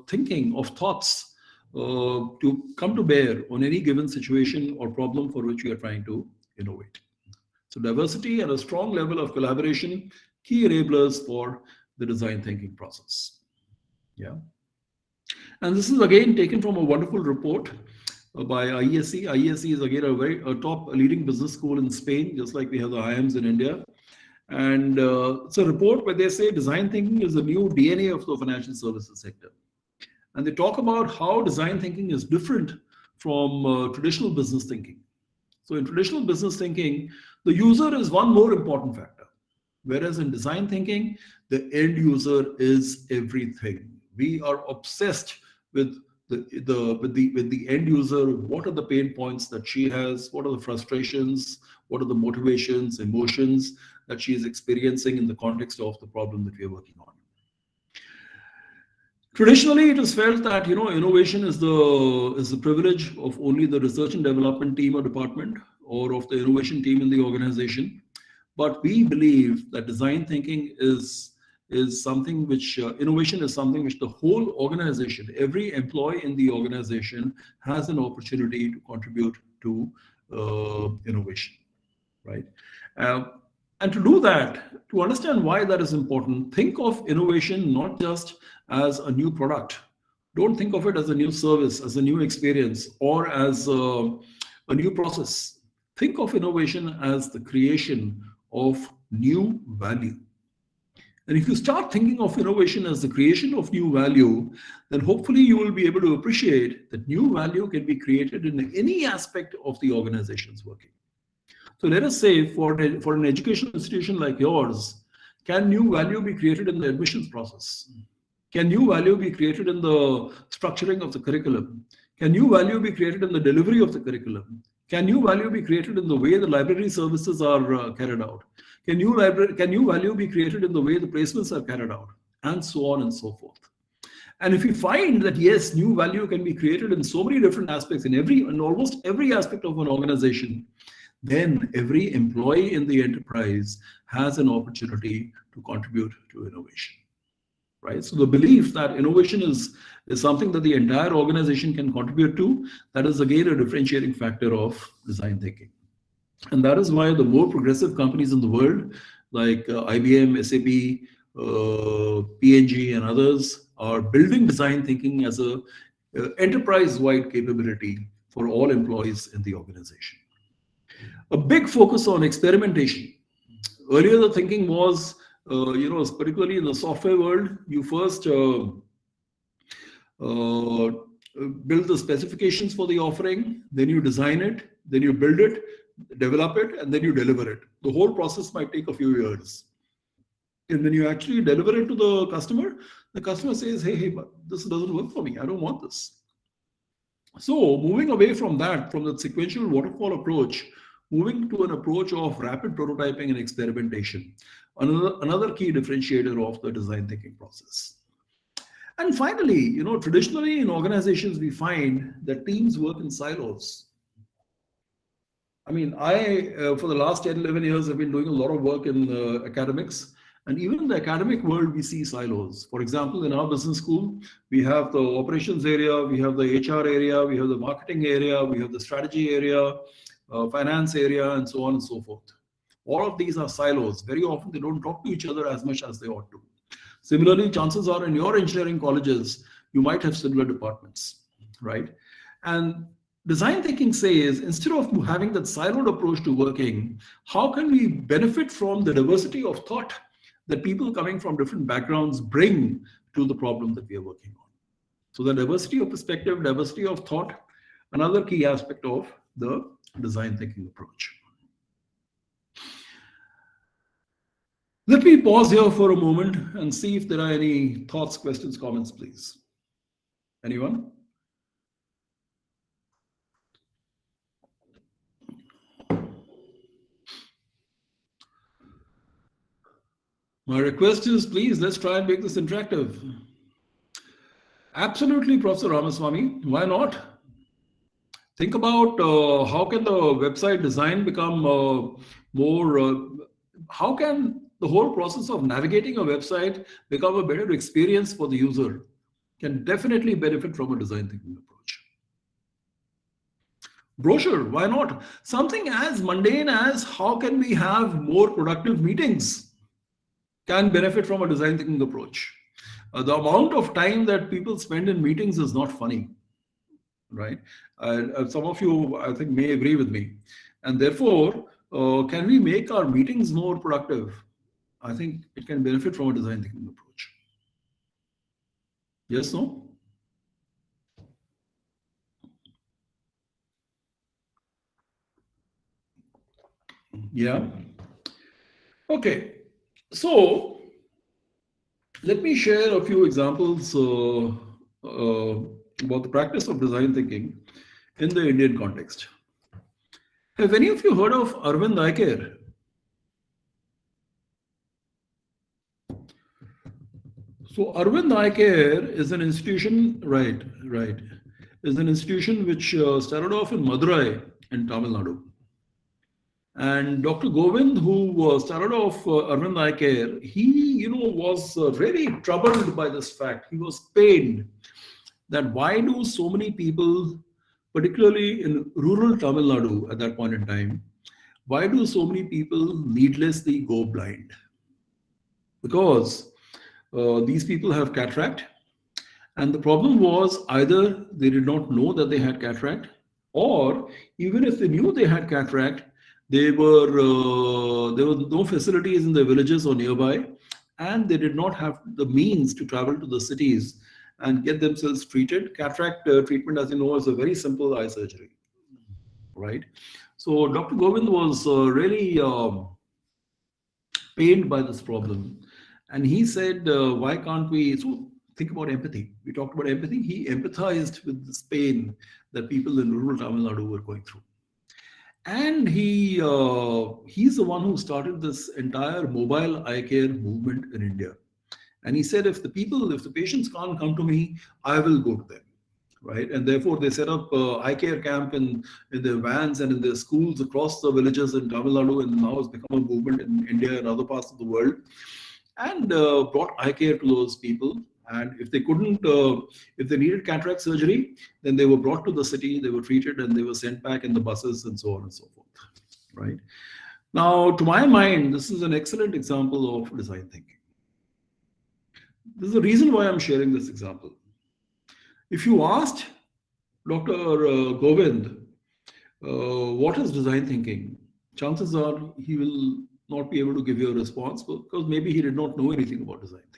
thinking, of thoughts, to come to bear on any given situation or problem for which we are trying to innovate. So diversity and a strong level of collaboration, key enablers for the design thinking process. Yeah. And this is again taken from a wonderful report by IESE. IESE is again a top leading business school in Spain, just like we have the IIMs in India. And it's a report where they say design thinking is the new DNA of the financial services sector. And they talk about how design thinking is different from traditional business thinking. So in traditional business thinking, the user is one more important factor. Whereas in design thinking, the end user is everything. We are obsessed with the end user. What are the pain points that she has? What are the frustrations? What are the motivations, emotions that she is experiencing in the context of the problem that we are working on? Traditionally, it is felt that innovation is the privilege of only the research and development team or department, or of the innovation team in the organization. But we believe that design thinking is is something which, innovation is something which the whole organization, every employee in the organization has an opportunity to contribute to innovation, right? And to do that, to understand why that is important, think of innovation not just as a new product. Don't think of it as a new service, as a new experience, or as a new process. Think of innovation as the creation of new value. And if you start thinking of innovation as the creation of new value, then hopefully you will be able to appreciate that new value can be created in any aspect of the organization's working. So let us say for an educational institution like yours, can new value be created in the admissions process? Can new value be created in the structuring of the curriculum? Can new value be created in the delivery of the curriculum? Can new value be created in the way the library services are carried out? Can new value be created in the way the placements are carried out? And so on and so forth. And if you find that, yes, new value can be created in so many different aspects, in almost every aspect of an organization, then every employee in the enterprise has an opportunity to contribute to innovation, right? So the belief that innovation is something that the entire organization can contribute to, that is again a differentiating factor of design thinking. And that is why the more progressive companies in the world, like IBM, SAP, P&G and others, are building design thinking as a enterprise-wide capability for all employees in the organization. A big focus on experimentation. Earlier, the thinking was, particularly in the software world, you first build the specifications for the offering, then you design it, then you build it, develop it, and then you deliver it. The whole process might take a few years. And when you actually deliver it to the customer says, hey, but this doesn't work for me. I don't want this. So moving away from that, from the sequential waterfall approach, moving to an approach of rapid prototyping and experimentation, another key differentiator of the design thinking process. And finally, traditionally in organizations, we find that teams work in silos. I mean, for the last 10, 11 years, I've been doing a lot of work in academics. And even in the academic world, we see silos. For example, in our business school, we have the operations area, we have the HR area, we have the marketing area, we have the strategy area, finance area, and so on and so forth. All of these are silos. Very often, they don't talk to each other as much as they ought to. Similarly, chances are in your engineering colleges, you might have similar departments, right? And design thinking says, instead of having that siloed approach to working, how can we benefit from the diversity of thought that people coming from different backgrounds bring to the problem that we are working on? So the diversity of perspective, diversity of thought, another key aspect of the design thinking approach. Let me pause here for a moment and see if there are any thoughts, questions, comments, please. Anyone? My request is, please, let's try and make this interactive. Absolutely, Professor Ramaswamy. Why not? Think about how can the website design become how can the whole process of navigating a website become a better experience for the user? Can definitely benefit from a design thinking approach. Brochure, why not? Something as mundane as how can we have more productive meetings can benefit from a design thinking approach. The amount of time that people spend in meetings is not funny, right? Some of you, I think, may agree with me. And therefore, can we make our meetings more productive? I think it can benefit from a design thinking approach. Yes, no? Yeah. Okay. So let me share a few examples about the practice of design thinking in the Indian context. Have any of you heard of Arvind Eye Care? So Arvind Eye Care is an institution, right, is an institution which started off in Madurai in Tamil Nadu. And Dr. Govind, who started off Arvind Eye Care, he, was really troubled by this fact. He was pained that why do so many people, particularly in rural Tamil Nadu at that point in time, why do so many people needlessly go blind? Because these people have cataract, and the problem was either they did not know that they had cataract, or even if they knew they had cataract, there were no facilities in the villages or nearby, and they did not have the means to travel to the cities and get themselves treated. Cataract treatment, as you know, is a very simple eye surgery, right? So Dr. Govind was really pained by this problem, and he said, why can't we, so think about empathy. We talked about empathy. He empathized with this pain that people in rural Tamil Nadu were going through. And he's the one who started this entire mobile eye care movement in India. And he said, if the patients can't come to me, I will go to them, right? And therefore they set up eye care camp in their vans and in their schools across the villages in Tamil Nadu, and now it's become a movement in India and other parts of the world, and brought eye care to those people. And if they couldn't, if they needed cataract surgery, then they were brought to the city, they were treated, and they were sent back in the buses and so on and so forth, right? Now, to my mind, this is an excellent example of design thinking. There's a reason why I'm sharing this example. If you asked Dr. Govind, what is design thinking? Chances are he will not be able to give you a response because maybe he did not know anything about design thinking.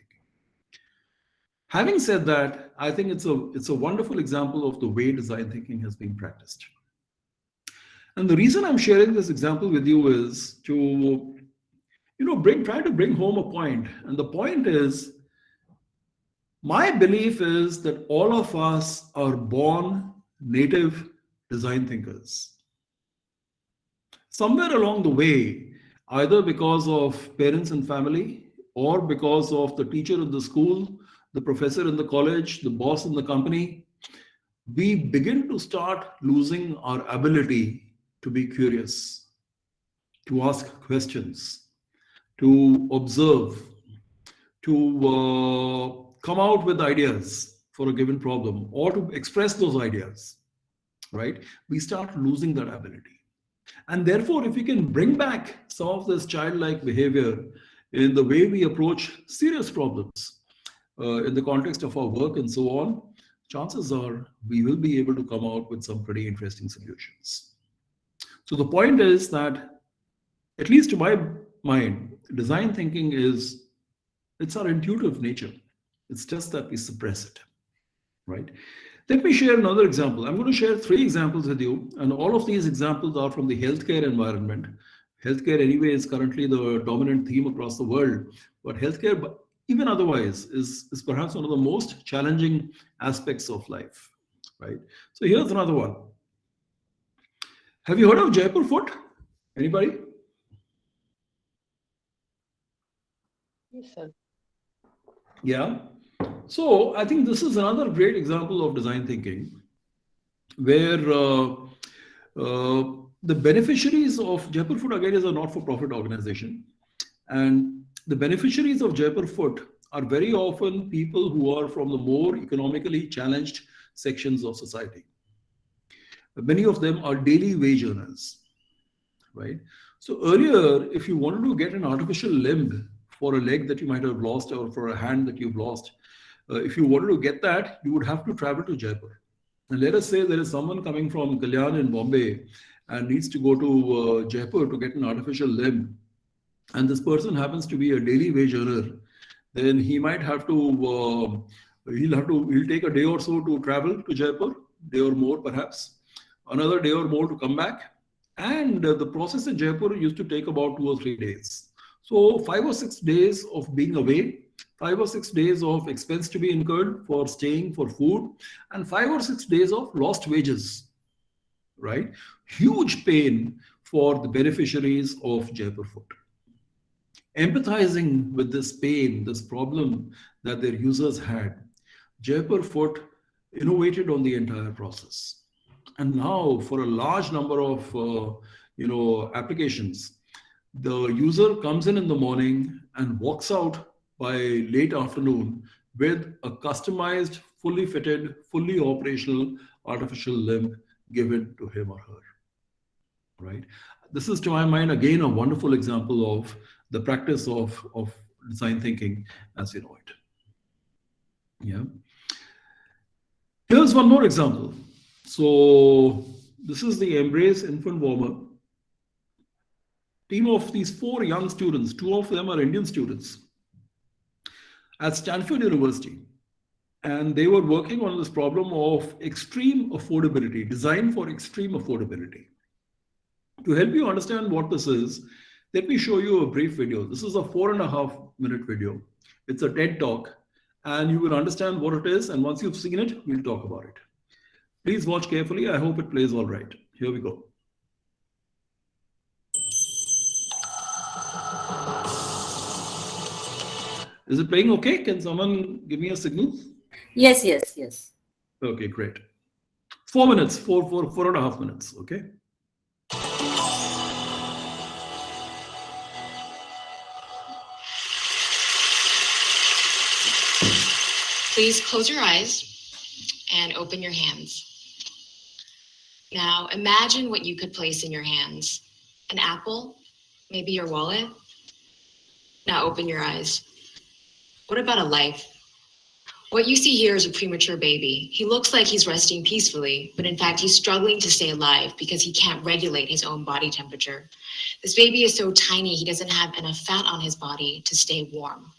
Having said that, I think it's a wonderful example of the way design thinking has been practiced. And the reason I'm sharing this example with you is to, try to bring home a point. And the point is, my belief is that all of us are born native design thinkers. Somewhere along the way, either because of parents and family, or because of the teacher in the school, the professor in the college, the boss in the company, we begin to start losing our ability to be curious, to ask questions, to observe, to come out with ideas for a given problem, or to express those ideas, right? We start losing that ability. And therefore, if we can bring back some of this childlike behavior in the way we approach serious problems, in the context of our work and so on, chances are we will be able to come out with some pretty interesting solutions. So the point is that, at least to my mind, design thinking it's our intuitive nature. It's just that we suppress it, right? Let me share another example. I'm going to share 3 examples with you, and all of these examples are from the healthcare environment. Healthcare anyway is currently the dominant theme across the world, but healthcare, even otherwise, is perhaps one of the most challenging aspects of life, right? So here's another one. Have you heard of Jaipur Foot? Anybody? Yes, sir. Yeah. So I think this is another great example of design thinking, where the beneficiaries of Jaipur Foot, again, is a not-for-profit organization. And the beneficiaries of Jaipur Foot are very often people who are from the more economically challenged sections of society. Many of them are daily wage earners, right? So earlier, if you wanted to get an artificial limb for a leg that you might have lost or for a hand that you've lost, if you wanted to get that, you would have to travel to Jaipur. And let us say there is someone coming from Kalyan in Bombay and needs to go to Jaipur to get an artificial limb, and this person happens to be a daily wage earner, then he might have to, he'll take a day or so to travel to Jaipur, day or more perhaps, another day or more to come back. And the process in Jaipur used to take about 2 or 3 days. So 5 or 6 days of being away, 5 or 6 days of expense to be incurred for staying, for food, and 5 or 6 days of lost wages, right? Huge pain for the beneficiaries of Jaipur Foot. Empathizing with this pain, this problem that their users had, Jaipur Foot innovated on the entire process. And now, for a large number of applications. The user comes in the morning and walks out by late afternoon with a customized, fully fitted, fully operational artificial limb given to him or her. Right? This is, to my mind, again, a wonderful example of the practice of design thinking as we know it. Yeah. Here's one more example. So this is the Embrace Infant Warmer. Team of these 4 young students, 2 of them are Indian students at Stanford University. And they were working on this problem of extreme affordability, design for extreme affordability. To help you understand what this is, let me show you a brief video. This is a 4.5-minute video. It's a TED Talk, and you will understand what it is. And once you've seen it, we'll talk about it. Please watch carefully. I hope it plays all right. Here we go. Is it playing okay? Can someone give me a signal? Yes, yes, yes. Okay, great. 4 minutes, 4.5 minutes, okay? Please close your eyes and open your hands. Now imagine what you could place in your hands. An apple, maybe your wallet. Now open your eyes. What about a life? What you see here is a premature baby. He looks like he's resting peacefully, but in fact, he's struggling to stay alive because he can't regulate his own body temperature. This baby is so tiny, he doesn't have enough fat on his body to stay warm.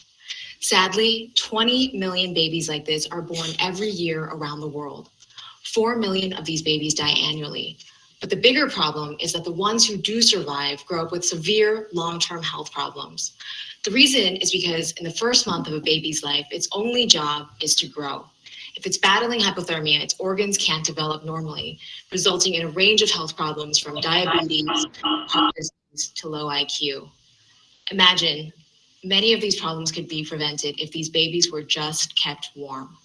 Sadly, 20 million babies like this are born every year around the world. 4 million of these babies die annually. But the bigger problem is that the ones who do survive grow up with severe long-term health problems. The reason is because in the first month of a baby's life, its only job is to grow. If it's battling hypothermia, its organs can't develop normally, resulting in a range of health problems from diabetes, heart disease, to low IQ. Imagine, many of these problems could be prevented if these babies were just kept warm.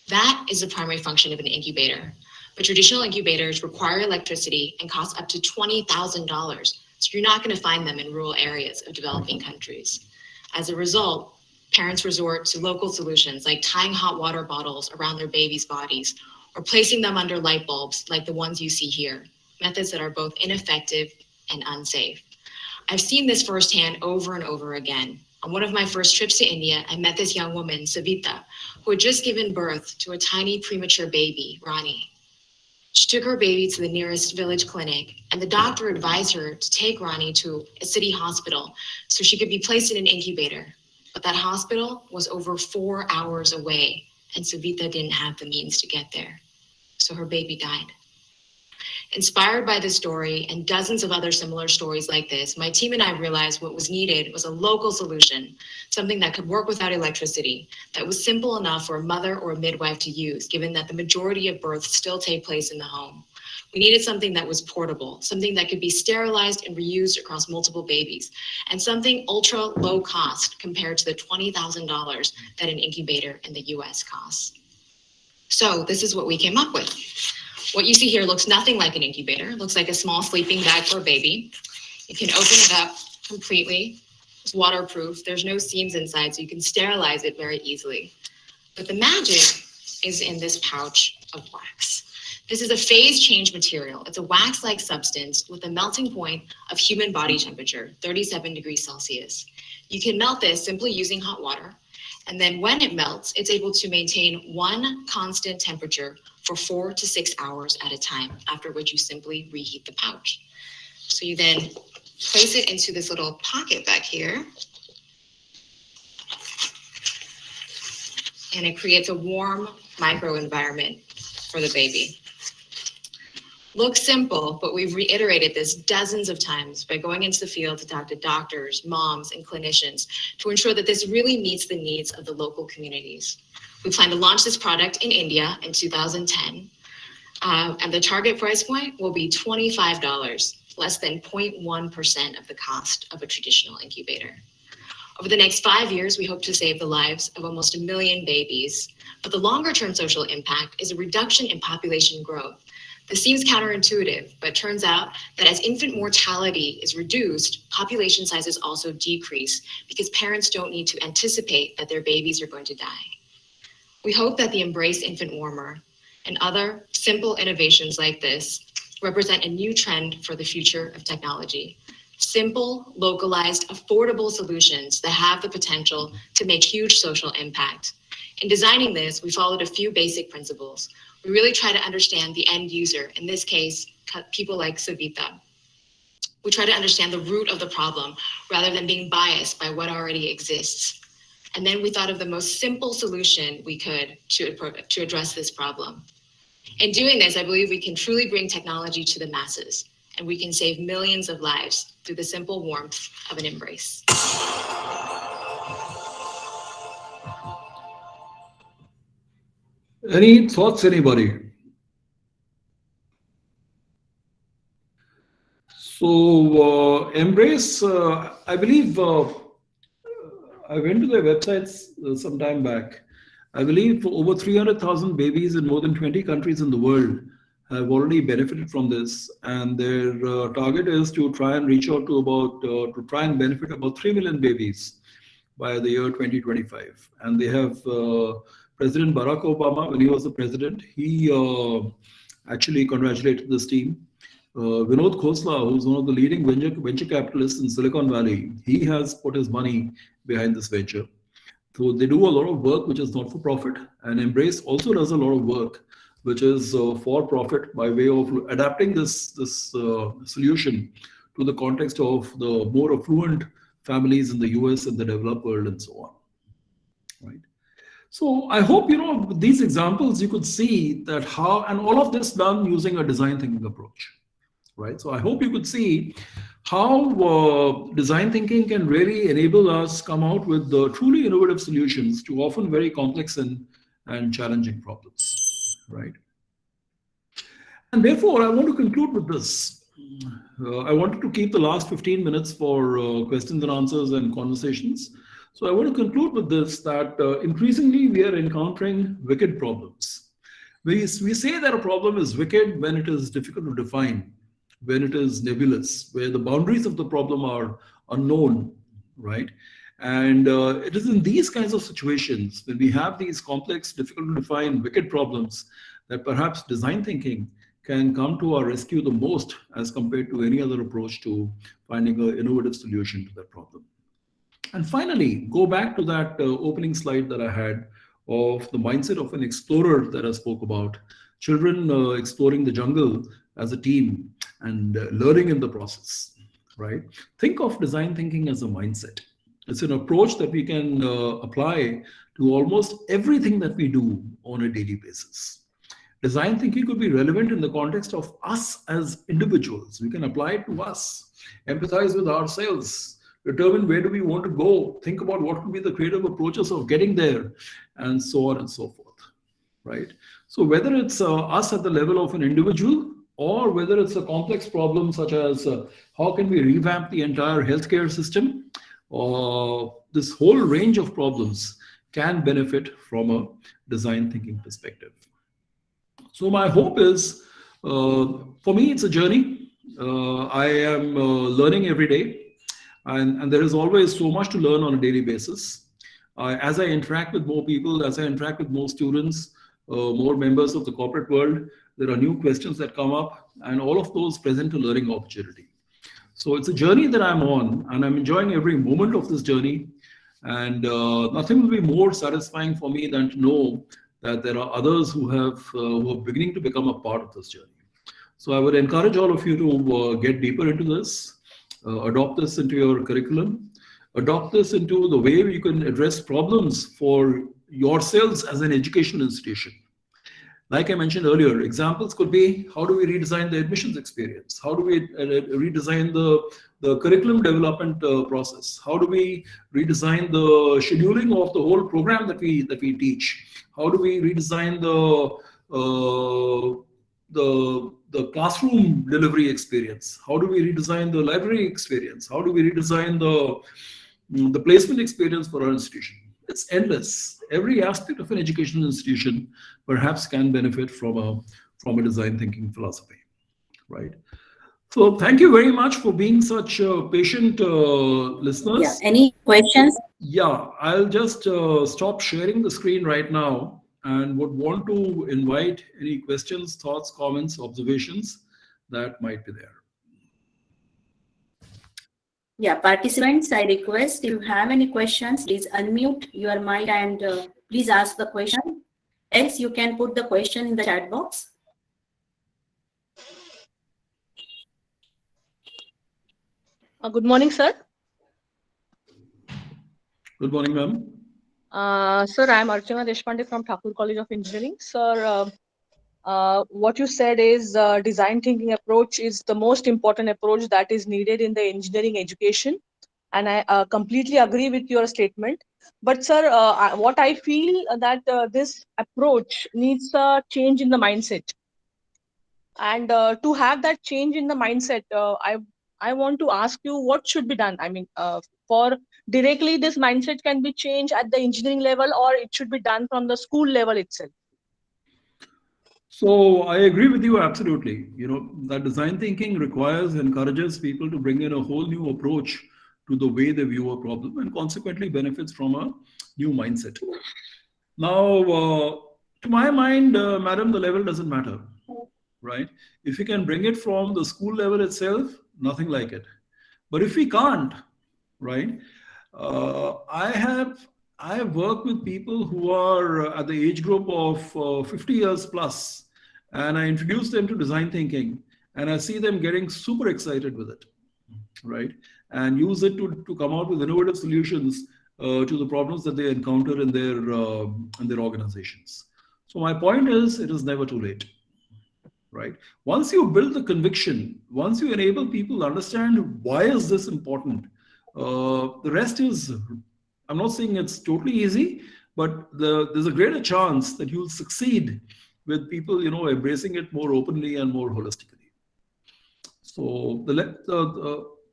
That is the primary function of an incubator. But traditional incubators require electricity and cost up to $20,000. So you're not going to find them in rural areas of developing countries. As a result, parents resort to local solutions like tying hot water bottles around their babies' bodies or placing them under light bulbs like the ones you see here, methods that are both ineffective and unsafe. I've seen this firsthand over and over again. On one of my first trips to India, I met this young woman, Savita, who had just given birth to a tiny premature baby, Rani. She took her baby to the nearest village clinic, and the doctor advised her to take Rani to a city hospital so she could be placed in an incubator. But that hospital was over 4 hours away, and Savita didn't have the means to get there. So her baby died. Inspired by this story and dozens of other similar stories like this, my team and I realized what was needed was a local solution, something that could work without electricity, that was simple enough for a mother or a midwife to use, given that the majority of births still take place in the home. We needed something that was portable, something that could be sterilized and reused across multiple babies, and something ultra low cost compared to the $20,000 that an incubator in the US costs. So this is what we came up with. What you see here looks nothing like an incubator. It looks like a small sleeping bag for a baby. You can open it up completely. It's waterproof. There's no seams inside, so you can sterilize it very easily. But the magic is in this pouch of wax. This is a phase change material. It's a wax-like substance with a melting point of human body temperature, 37 degrees Celsius. You can melt this simply using hot water. And then when it melts, it's able to maintain one constant temperature for 4 to 6 hours at a time, after which you simply reheat the pouch. So you then place it into this little pocket back here, and it creates a warm microenvironment for the baby. Looks simple, but we've reiterated this dozens of times by going into the field to talk to doctors, moms, and clinicians to ensure that this really meets the needs of the local communities. We plan to launch this product in India in 2010, and the target price point will be $25, less than 0.1% of the cost of a traditional incubator. Over the next 5 years, we hope to save the lives of almost 1 million babies, but the longer-term social impact is a reduction in population growth. This seems counterintuitive, but turns out that as infant mortality is reduced, population sizes also decrease because parents don't need to anticipate that their babies are going to die. We hope that the Embrace Infant Warmer and other simple innovations like this represent a new trend for the future of technology. Simple, localized, affordable solutions that have the potential to make huge social impact. In designing this, we followed a few basic principles. We really try to understand the end user, in this case, people like Savita. We try to understand the root of the problem rather than being biased by what already exists. And then we thought of the most simple solution we could to address this problem. In doing this, I believe we can truly bring technology to the masses, and we can save millions of lives through the simple warmth of an embrace. Any thoughts, anybody? So, Embrace, I believe, I went to their websites some time back. I believe over 300,000 babies in more than 20 countries in the world have already benefited from this, and their target is to try and reach out to about, to try and benefit about 3 million babies by the year 2025. And they have President Barack Obama, when he was the president, he actually congratulated this team. Vinod Khosla, who's one of the leading venture capitalists in Silicon Valley, he has put his money behind this venture. So they do a lot of work which is not for profit, and Embrace also does a lot of work which is for profit by way of adapting this solution to the context of the more affluent families in the US and the developed world and so on. Right. So I hope, these examples you could see that how, and all of this done using a design thinking approach. Right. So I hope you could see how design thinking can really enable us come out with truly innovative solutions to often very complex and challenging problems. Right. And therefore, I want to conclude with this. I wanted to keep the last 15 minutes for questions and answers and conversations. So I want to conclude with this, that increasingly we are encountering wicked problems. We say that a problem is wicked when it is difficult to define, when it is nebulous, where the boundaries of the problem are unknown, right? And it is in these kinds of situations, when we have these complex, difficult to define, wicked problems, that perhaps design thinking can come to our rescue the most as compared to any other approach to finding an innovative solution to that problem. And finally, go back to that opening slide that I had of the mindset of an explorer that I spoke about. Children exploring the jungle as a team and learning in the process, right? Think of design thinking as a mindset. It's an approach that we can apply to almost everything that we do on a daily basis. Design thinking could be relevant in the context of us as individuals. We can apply it to us, empathize with ourselves, determine where do we want to go, think about what could be the creative approaches of getting there, and so on and so forth, right? So whether it's us at the level of an individual, or whether it's a complex problem such as how can we revamp the entire healthcare system, this whole range of problems can benefit from a design thinking perspective. So my hope is, for me, it's a journey. I am learning every day, and there is always so much to learn on a daily basis. As I interact with more people, as I interact with more students, more members of the corporate world, there are new questions that come up, and all of those present a learning opportunity. So it's a journey that I'm on, and I'm enjoying every moment of this journey. And nothing will be more satisfying for me than to know that there are others who are beginning to become a part of this journey. So I would encourage all of you to get deeper into this, adopt this into your curriculum, adopt this into the way you can address problems for yourselves as an educational institution. Like I mentioned earlier, examples could be, how do we redesign the admissions experience? How do we redesign the curriculum development process? How do we redesign the scheduling of the whole program that we teach? How do we redesign the classroom delivery experience? How do we redesign the library experience? How do we redesign the placement experience for our institution? It's endless. Every aspect of an educational institution perhaps can benefit from from a design thinking philosophy, right? So thank you very much for being such patient listeners. Yeah. Any questions? Yeah, I'll just stop sharing the screen right now and would want to invite any questions, thoughts, comments, observations that might be there. Yeah, participants, I request if you have any questions, please unmute your mic and please ask the question. Else, you can put the question in the chat box. Good morning, sir. Good morning, ma'am. Sir, I am Archana Deshpande from Thakur College of Engineering. Sir, what you said is design thinking approach is the most important approach that is needed in the engineering education. And I completely agree with your statement. But sir, what I feel that this approach needs a change in the mindset. And to have that change in the mindset, I want to ask you what should be done. I mean, for directly this mindset can be changed at the engineering level, or it should be done from the school level itself. So I agree with you absolutely. You know, that design thinking encourages people to bring in a whole new approach to the way they view a problem and consequently benefits from a new mindset. Now, to my mind, madam, the level doesn't matter, right? If we can bring it from the school level itself, nothing like it. But if we can't, right? I have worked with people who are at the age group of 50 years plus, and I introduce them to design thinking, and I see them getting super excited with it, right? And use it to come out with innovative solutions to the problems that they encounter in their organizations. So my point is, it is never too late, right? Once you build the conviction, once you enable people to understand why is this important, the rest is, I'm not saying it's totally easy, but there's a greater chance that you'll succeed with people, you know, embracing it more openly and more holistically. So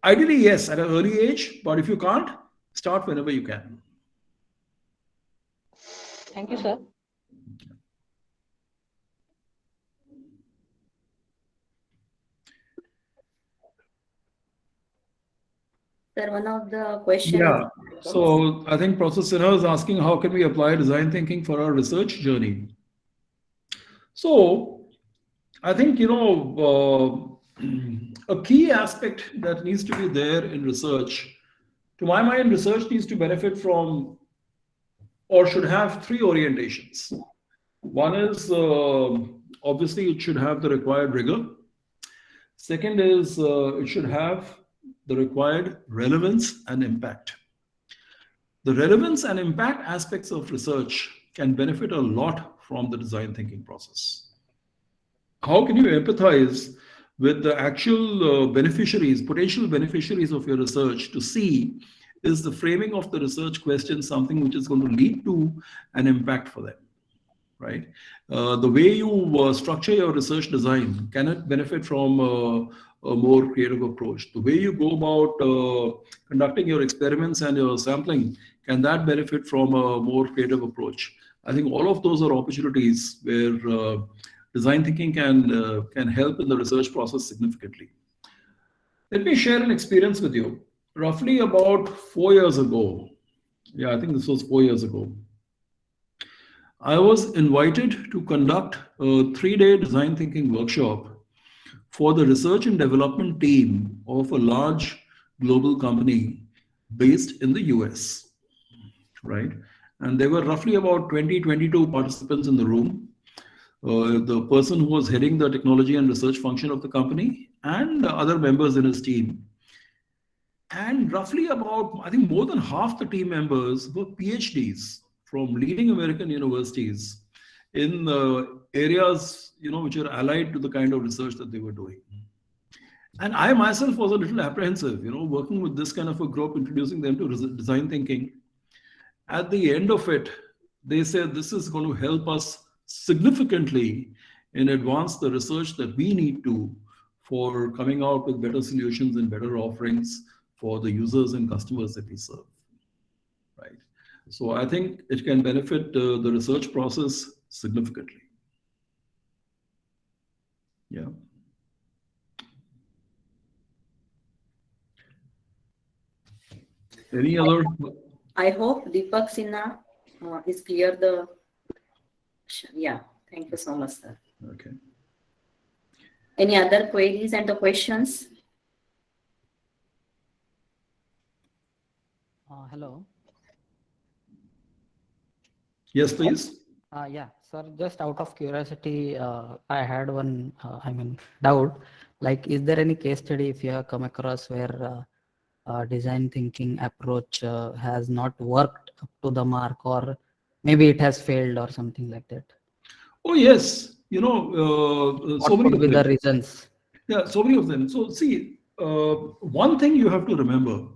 ideally, yes, at an early age, but if you can't, start whenever you can. Thank you, sir. Sir, one of the questions. Yeah. So I think Professor Sinha is asking, how can we apply design thinking for our research journey? So I think, you know, a key aspect that needs to be there in research, to my mind, research needs to benefit from or should have three orientations. One is, obviously, it should have the required rigor. Second is, it should have the required relevance and impact. The relevance and impact aspects of research can benefit a lot from the design thinking process. How can you empathize with the actual beneficiaries, potential beneficiaries of your research to see, is the framing of the research question something which is going to lead to an impact for them, right? The way you structure your research design, can it benefit from a more creative approach? The way you go about conducting your experiments and your sampling, can that benefit from a more creative approach? I think all of those are opportunities where design thinking can help in the research process significantly. Let me share an experience with you. Roughly about 4 years ago, yeah, I think this was 4 years ago, I was invited to conduct a 3-day design thinking workshop for the research and development team of a large global company based in the US, right? And there were roughly about 22 participants in the room. The person who was heading the technology and research function of the company and other members in his team. And roughly about, I think more than half the team members were PhDs from leading American universities in areas, you know, which are allied to the kind of research that they were doing. And I myself was a little apprehensive, you know, working with this kind of a group, introducing them to design thinking. At the end of it, they said this is going to help us significantly in advance the research that we need to for coming out with better solutions and better offerings for the users and customers that we serve, right? So I think it can benefit the research process significantly. Yeah. Any other? I hope Deepak Sinha is clear the. Yeah. Thank you so much, sir. Okay. Any other queries and the questions? Hello. Yes, please. Yeah, sir, just out of curiosity, I had one, doubt. Like, is there any case study if you have come across where design thinking approach has not worked up to the mark, or maybe it has failed or something like that? Oh, yes. So What many could of be them. the reasons? Yeah, so many of them. So see, one thing you have to remember,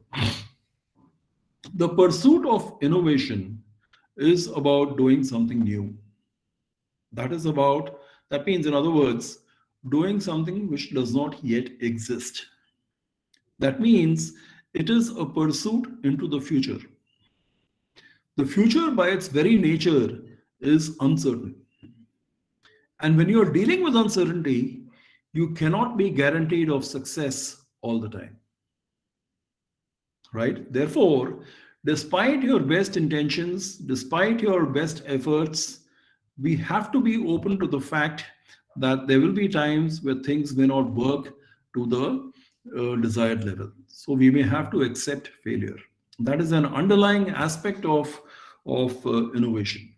the pursuit of innovation is about doing something new. That means, in other words, doing something which does not yet exist. That means it is a pursuit into the future. The future, by its very nature, is uncertain. And when you're dealing with uncertainty, you cannot be guaranteed of success all the time. Right? Therefore, despite your best intentions, despite your best efforts, we have to be open to the fact that there will be times where things may not work to the desired level. So we may have to accept failure. That is an underlying aspect of innovation.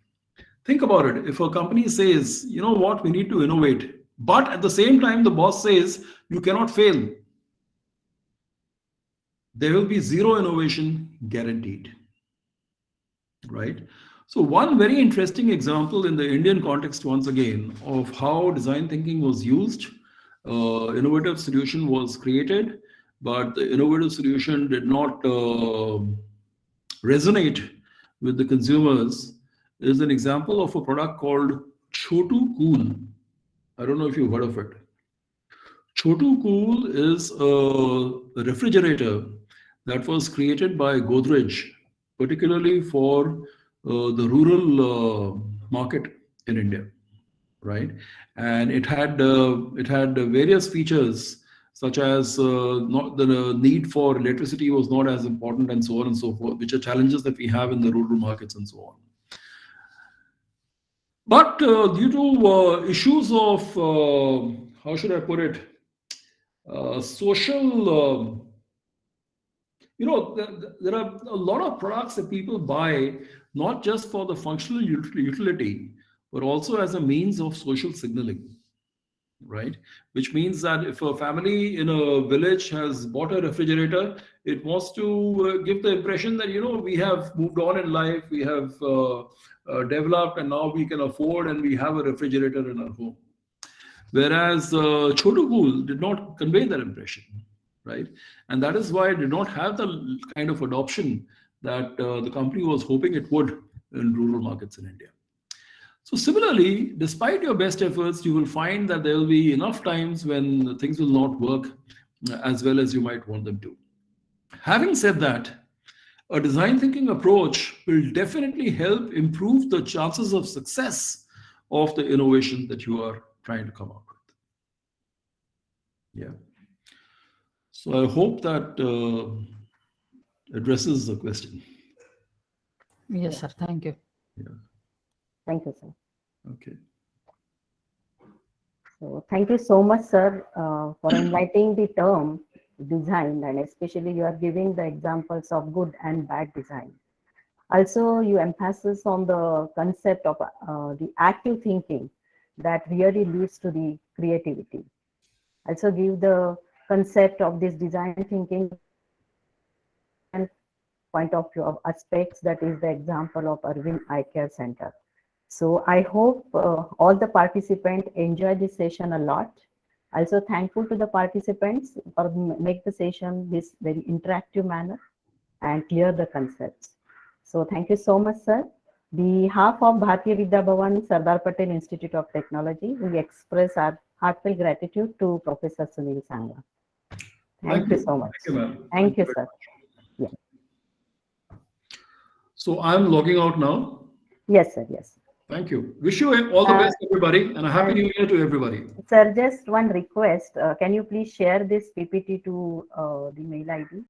Think about it. If a company says, you know what, we need to innovate, but at the same time, the boss says you cannot fail, there will be zero innovation guaranteed. Right? So one very interesting example in the Indian context, once again, of how design thinking was used, innovative solution was created, but the innovative solution did not resonate with the consumers, is an example of a product called Chotu Cool. I don't know if you've heard of it. Chotu Cool is a refrigerator that was created by Godrej, particularly for the rural market in India, right? And it had various features such as not the need for electricity was not as important, and so on and so forth, which are challenges that we have in the rural markets and so on. But due to issues of how should I put it, social. There are a lot of products that people buy, not just for the functional utility, but also as a means of social signaling, right? Which means that if a family in a village has bought a refrigerator, it wants to give the impression that, we have moved on in life, we have developed, and now we can afford, and we have a refrigerator in our home. Whereas Chotu Cool did not convey that impression. Right? And that is why it did not have the kind of adoption that the company was hoping it would in rural markets in India. So similarly, despite your best efforts, you will find that there will be enough times when things will not work as well as you might want them to. Having said that, a design thinking approach will definitely help improve the chances of success of the innovation that you are trying to come up with. Yeah. So I hope that addresses the question. Yes, sir. Thank you. Yeah. Thank you, sir. Okay. So thank you so much, sir, for inviting the term design, and especially you are giving the examples of good and bad design. Also, you emphasis on the concept of the active thinking that really leads to the creativity. Also give the concept of this design thinking and point of view of aspects, that is the example of Arvind Eye Care Center. So I hope all the participants enjoy this session a lot. Also thankful to the participants for make the session this very interactive manner and clear the concepts. So thank you so much, sir. On behalf of Bharatiya Vidya Bhavan, Sardar Patel Institute of Technology, we express our heartfelt gratitude to Professor Sunil Sangra. Thank you so much. Thank you, ma'am. Thank you, sir. Yeah. So I'm logging out now. Yes, sir. Yes. Thank you. Wish you all the best, everybody, and a happy new year to everybody. Sir, just one request. Can you please share this PPT to the mail ID?